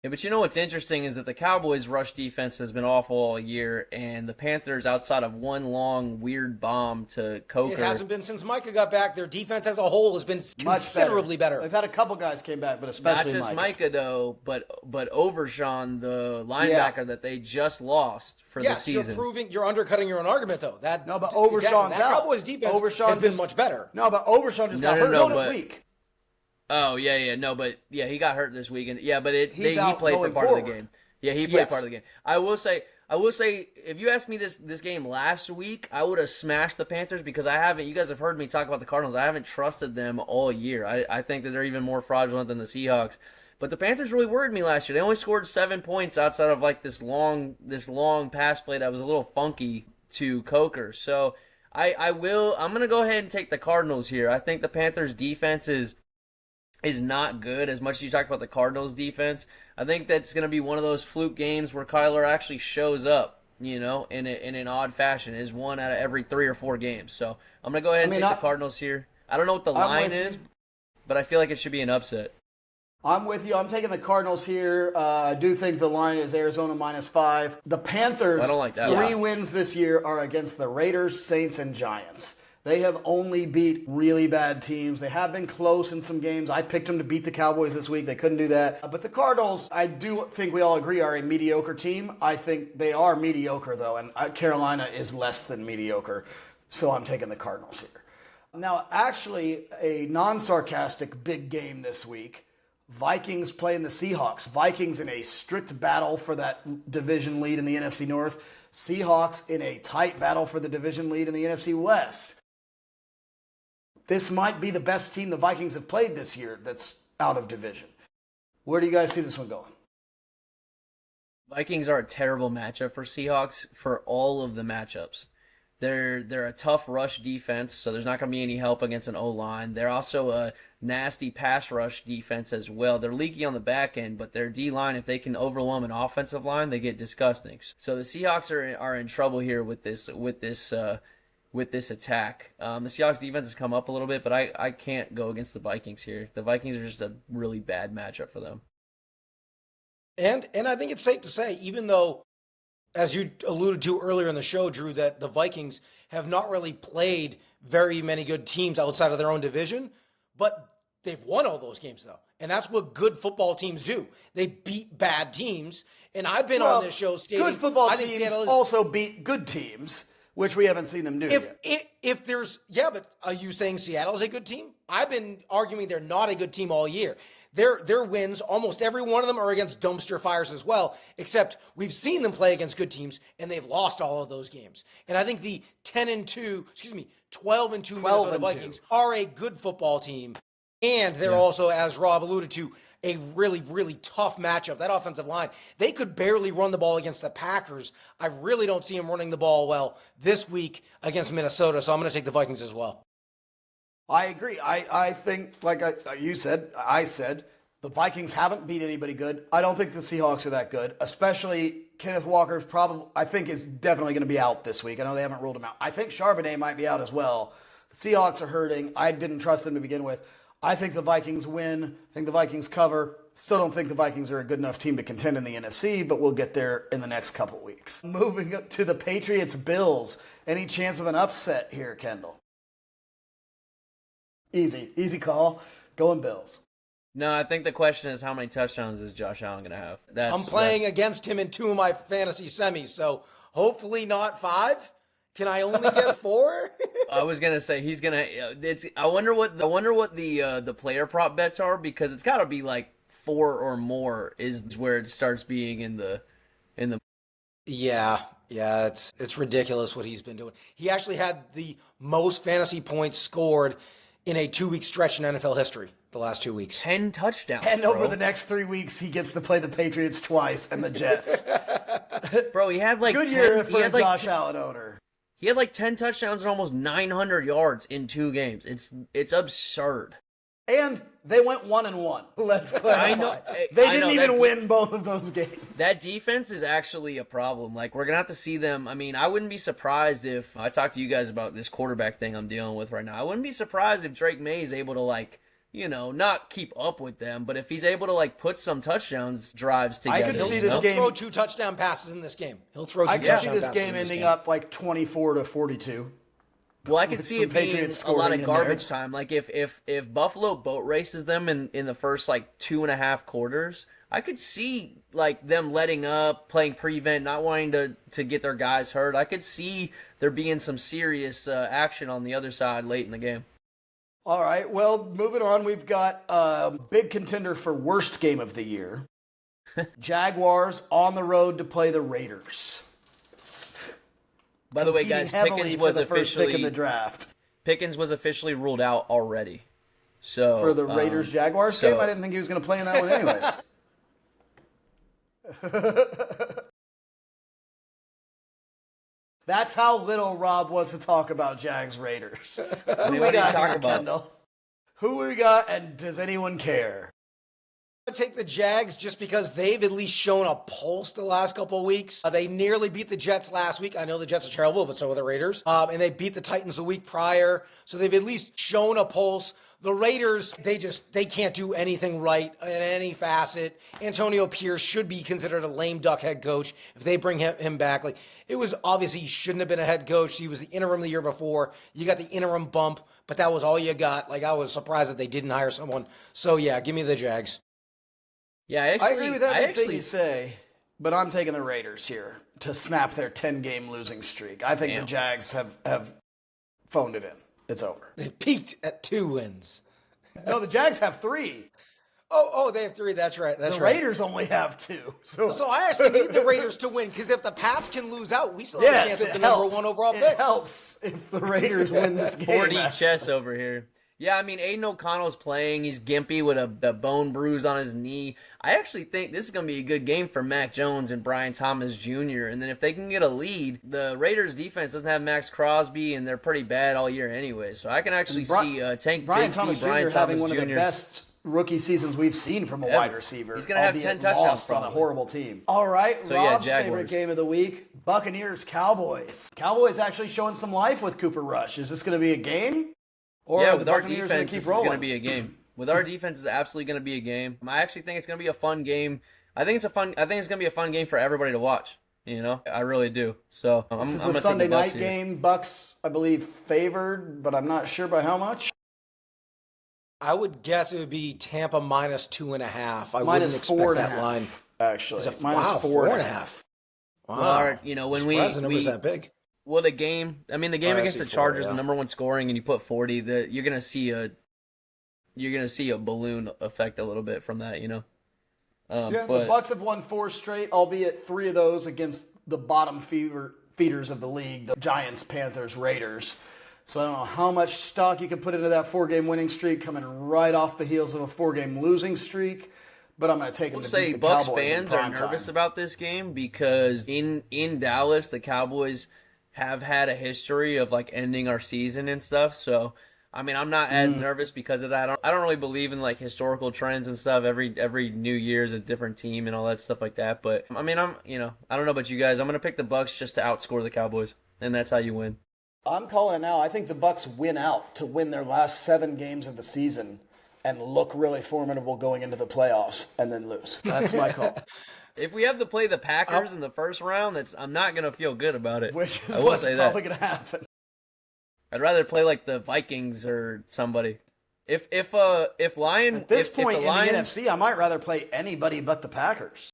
Yeah, but you know what's interesting is that the Cowboys' rush defense has been awful all year, and the Panthers, outside of one long, weird bomb to Coker. It hasn't been since Micah got back. Their defense as a whole has been considerably better. They've had a couple guys came back, but especially not just Micah though, but Overshawn, the linebacker that they just lost for the season. You're undercutting your own argument though. But Overshawn's that out. Cowboys defense has been much better. No, but Overshawn just got hurt this week. Oh, yeah. No, but, he got hurt this weekend. Yeah, but he played for part of the game. Yeah, he played part of the game. I will say, if you asked me this game last week, I would have smashed the Panthers because you guys have heard me talk about the Cardinals. I haven't trusted them all year. I think that they're even more fraudulent than the Seahawks. But the Panthers really worried me last year. They only scored 7 points outside of like this long pass play that was a little funky to Coker. So I'm going to go ahead and take the Cardinals here. I think the Panthers defense is not good as much as you talk about the Cardinals defense. I think that's going to be one of those fluke games where Kyler actually shows up, in an odd fashion. Is one out of every 3 or 4 games. So I'm going to go ahead and take the Cardinals here. I don't know what the line is, but I feel like it should be an upset. I'm with you. I'm taking the Cardinals here. I do think the line is Arizona -5. The Panthers, I don't like that. 3 wins this year are against the Raiders, Saints, and Giants. They have only beat really bad teams. They have been close in some games. I picked them to beat the Cowboys this week. They couldn't do that. But the Cardinals, I do think we all agree, are a mediocre team. I think they are mediocre, though, and Carolina is less than mediocre. So I'm taking the Cardinals here. Now, actually, a non-sarcastic big game this week. Vikings playing the Seahawks. Vikings in a strict battle for that division lead in the NFC North. Seahawks in a tight battle for the division lead in the NFC West. this might be the best team the Vikings have played this year that's out of division. Where do you guys see this one going? Vikings are a terrible matchup for Seahawks for all of the matchups. They're a tough rush defense, so there's not going to be any help against an O-line. They're also a nasty pass rush defense as well. They're leaky on the back end, but their D-line, if they can overwhelm an offensive line, they get disgusting. So the Seahawks are in trouble here with this attack. The Seahawks defense has come up a little bit, but I can't go against the Vikings here. The Vikings are just a really bad matchup for them. And I think it's safe to say, even though, as you alluded to earlier in the show, Drew, that the Vikings have not really played very many good teams outside of their own division, but they've won all those games, though. And that's what good football teams do. They beat bad teams. And I've been on this show stating, good football teams also beat good teams, which we haven't seen them do if there's, but are you saying Seattle is a good team? I've been arguing they're not a good team all year. Their wins, almost every one of them are against dumpster fires as well, except we've seen them play against good teams, and they've lost all of those games. And I think the 12-2 Minnesota Vikings are a good football team, and they're also, as Rob alluded to, a really, really tough matchup. That offensive line, they could barely run the ball against the Packers. I really don't see them running the ball well this week against Minnesota, so I'm going to take the Vikings as well. I agree. I think, like I said, the Vikings haven't beat anybody good. I don't think the Seahawks are that good, especially Kenneth Walker's I think is definitely going to be out this week. I know they haven't ruled him out. I think Charbonnet might be out as well. The Seahawks are hurting. I didn't trust them to begin with. I think the Vikings win. I think the Vikings cover. Still don't think the Vikings are a good enough team to contend in the NFC, but we'll get there in the next couple weeks. Moving up to the Patriots-Bills. Any chance of an upset here, Kendall? Easy call. Going Bills. No, I think the question is how many touchdowns is Josh Allen going to have? I'm playing against him in 2 of my fantasy semis, so hopefully not 5. Can I only get 4? I was gonna say he's gonna. I wonder what the player prop bets are, because it's got to be like 4 or more is where it starts being in the. Yeah, it's ridiculous what he's been doing. He actually had the most fantasy points scored in a 2-week stretch in NFL history the last 2 weeks. 10 touchdowns. And over the next 3 weeks, he gets to play the Patriots twice and the Jets. Bro, he had like good year for a Josh Allen owner. He had like 10 touchdowns and almost 900 yards in 2 games. It's absurd. And they went 1-1. Let's clarify. I know, they didn't even win both of those games. That defense is actually a problem. Like, we're going to have to see them. I mean, I wouldn't be surprised if I talked to you guys about this quarterback thing I'm dealing with right now. I wouldn't be surprised if Drake May is able to, like, not keep up with them, but if he's able to, like, put some touchdowns drives together. I could see this game. He'll throw 2 touchdown passes in this game. I could see this game ending up like 24-42. Well, I could see it being a lot of garbage time. Like, if Buffalo boat races them in the first, like, 2.5 quarters, I could see, like, them letting up, playing prevent, not wanting to get their guys hurt. I could see there being some serious action on the other side late in the game. All right, well, moving on, we've got a big contender for worst game of the year. Jaguars on the road to play the Raiders. By the way, guys, Pickens was officially pick in the draft. Pickens was officially ruled out already. So for the Raiders Jaguars game, I didn't think he was going to play in that one anyways. That's how little Rob wants to talk about Jags Raiders. What do you talk about? Kendall? Who we got, and does anyone care? I take the Jags just because they've at least shown a pulse the last couple of weeks. They nearly beat the Jets last week. I know the Jets are terrible, but so are the Raiders. And they beat the Titans the week prior. So they've at least shown a pulse. The Raiders, they can't do anything right in any facet. Antonio Pierce should be considered a lame duck head coach if they bring him back. Like, it was obviously he shouldn't have been a head coach. He was the interim the year before. You got the interim bump, but that was all you got. Like, I was surprised that they didn't hire someone. So yeah, give me the Jags. Yeah, I agree with everything you say, but I'm taking the Raiders here to snap their 10-game losing streak. I think the Jags have phoned it in. It's over. They've peaked at 2 wins. No, the Jags have 3. Oh, they have 3. That's right. The Raiders only have 2. So I actually need the Raiders to win, because if the Pats can lose out, we still have a chance at the number 1 overall pick. It helps if the Raiders win this game. 4D chess over here. Yeah, I mean, Aiden O'Connell's playing. He's gimpy with a bone bruise on his knee. I actually think this is going to be a good game for Mac Jones and Brian Thomas Jr. And then if they can get a lead, the Raiders defense doesn't have Max Crosby, and they're pretty bad all year anyway. So I can actually see Brian Thomas Jr. having one of the best rookie seasons we've seen from a wide receiver. He's going to have 10 touchdowns on a horrible team. All right, so Rob's favorite game of the week, Buccaneers-Cowboys. Cowboys actually showing some life with Cooper Rush. Is this going to be a game? Or yeah, with our defense, it's going to be a game. With our defense, it's absolutely going to be a game. I actually think it's going to be a fun game. I think it's going to be a fun game for everybody to watch. You know, I really do. So this is the Sunday night game. Bucks, I believe, favored, but I'm not sure by how much. I would guess it would be Tampa minus 2.5. I wouldn't expect that line. Actually, minus 4.5. Wow. Well, you know, when the number's that big. Well, the game against the Chargers, the number one scoring, and you put 40, you're gonna see a balloon effect a little bit from that, you know. But the Bucks have won 4 straight, albeit 3 of those against the bottom feeders of the league, the Giants, Panthers, Raiders. So I don't know how much stock you can put into that 4-game winning streak coming right off the heels of a 4-game losing streak. But I'm going to take them to beat the Bucks Cowboys fans are nervous about this game because in Dallas, the Cowboys have had a history of like ending our season and stuff. So, I mean, I'm not as nervous because of that. I don't really believe in like historical trends and stuff. Every New Year's a different team and all that stuff like that. But I mean, I don't know about you guys. I'm going to pick the Bucks just to outscore the Cowboys, and that's how you win. I'm calling it now. I think the Bucks win out to win their last 7 games of the season and look really formidable going into the playoffs and then lose. That's my call. If we have to play the Packers in the first round, I'm not going to feel good about it. Which is what's probably going to happen. I'd rather play like the Vikings or somebody. If Lion at this point in the NFC, I might rather play anybody but the Packers.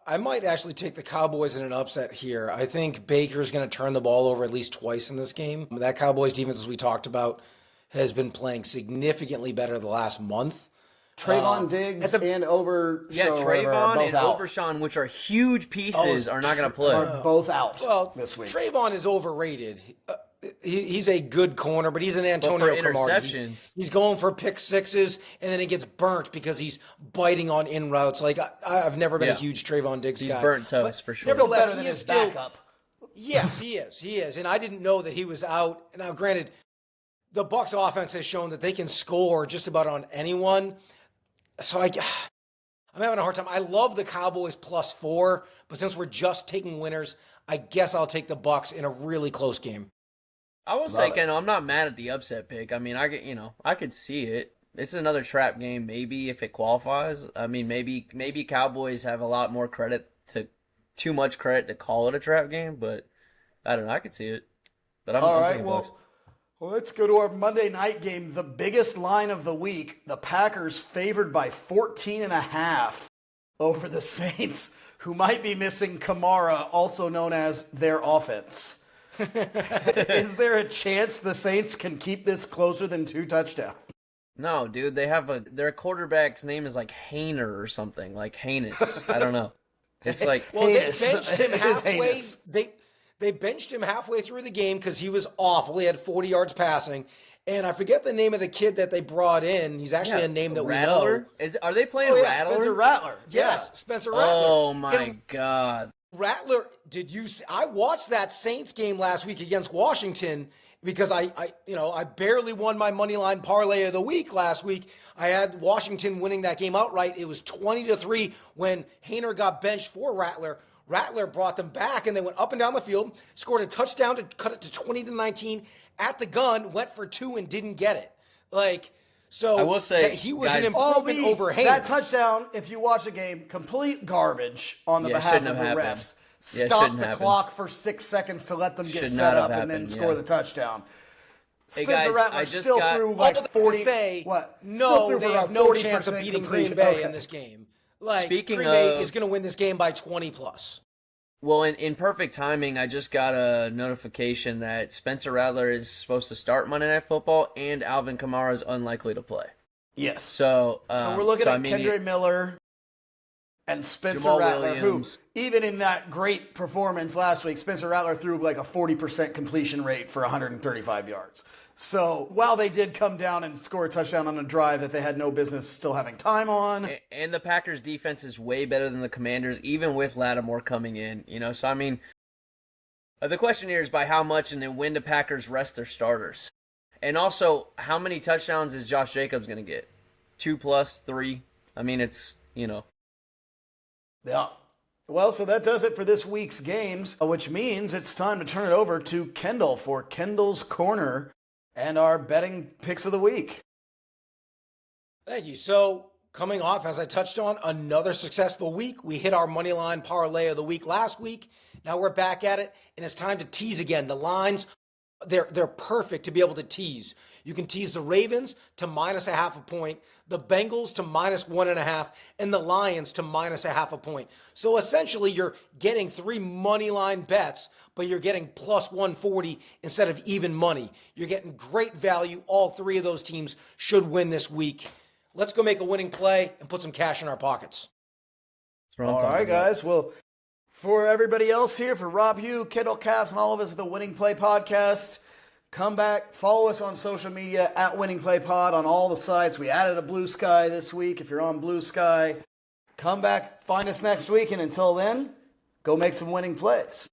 I might actually take the Cowboys in an upset here. I think Baker's going to turn the ball over at least twice in this game. That Cowboys defense, as we talked about, has been playing significantly better the last month. Trayvon Diggs and Overshawn. Yeah, Trayvon and Overshawn, which are huge pieces, are not going to play. Are both out this week. Trayvon is overrated. He's a good corner, but he's an Antonio Cromartie. He's going for pick sixes, and then he gets burnt because he's biting on in routes. Like I've never been a huge Trayvon Diggs guy. He's burnt toast for sure. Nevertheless, he is still backup. Yes, he is. He is, and I didn't know that he was out. Now, granted, the Bucs offense has shown that they can score just about on anyone. So I'm having a hard time. I love the Cowboys +4, but since we're just taking winners, I guess I'll take the Bucs in a really close game. I will say, Ken, I'm not mad at the upset pick. I mean, I could see it. It's another trap game, maybe if it qualifies. I mean, maybe Cowboys have a lot more too much credit to call it a trap game, but I don't know. I could see it. But I'm taking Bucs. Well, let's go to our Monday night game, the biggest line of the week. The Packers favored by 14.5 over the Saints, who might be missing Kamara, also known as their offense. Is there a chance the Saints can keep this closer than 2 touchdowns? No, dude. They have their quarterback's name is like Hainer or something, like heinous. I don't know. It's like they benched him halfway. They benched him halfway through the game because he was awful. He had 40 yards passing. And I forget the name of the kid that they brought in. He's actually a name that Rattler? we know. Are they playing Rattler? Spencer Rattler. Yes, Spencer Rattler. Oh, my God. Rattler, did you see? I watched that Saints game last week against Washington because I barely won my money line parlay of the week last week. I had Washington winning that game outright. It was 20-3 when Hainer got benched for Rattler. Rattler brought them back, and they went up and down the field, scored a touchdown to cut it to 20-19 at the gun, went for 2 and didn't get it. So I will say that he was an improvement over Hainer. That touchdown, if you watch the game, complete garbage on the behalf of the refs. Stop the clock for 6 seconds to let them get set up and then score the touchdown. Spencer Rattler still threw like 40. No, they have no chance of beating Green Bay in this game. Green Bay is going to win this game by 20+. Well, in perfect timing, I just got a notification that Spencer Rattler is supposed to start Monday Night Football and Alvin Kamara is unlikely to play. Yes. So we're looking at Kendre Miller and Spencer Jamal Rattler, Williams. who, even in that great performance last week, Spencer Rattler threw like a 40% completion rate for 135 yards. So while they did come down and score a touchdown on a drive that they had no business still having time on. And the Packers defense is way better than the Commanders, even with Lattimore coming in. So I mean, the question here is by how much and then when do Packers rest their starters? And also, how many touchdowns is Josh Jacobs going to get? 2+, 3? I mean, it's. Yeah. Well, so that does it for this week's games, which means it's time to turn it over to Kendall for Kendall's Corner and our betting picks of the week. Thank you. So, coming off, as I touched on, another successful week. We hit our money line parlay of the week last week. Now we're back at it, and it's time to tease again. The lines, they're perfect to be able to tease. You can tease the Ravens to -0.5 point, the Bengals to -1.5, and the Lions to -0.5 point. So essentially, you're getting 3 money line bets, but you're getting +140 instead of even money. You're getting great value. All 3 of those teams should win this week. Let's go make a winning play and put some cash in our pockets. All right, guys. Well, for everybody else here, for Robb Hue, Kendall Capps, and all of us at the Winning Play Podcast, come back, follow us on social media at Winning Play Pod on all the sites. We added a Blue Sky this week. If you're on Blue Sky, come back, find us next week. And until then, go make some winning plays.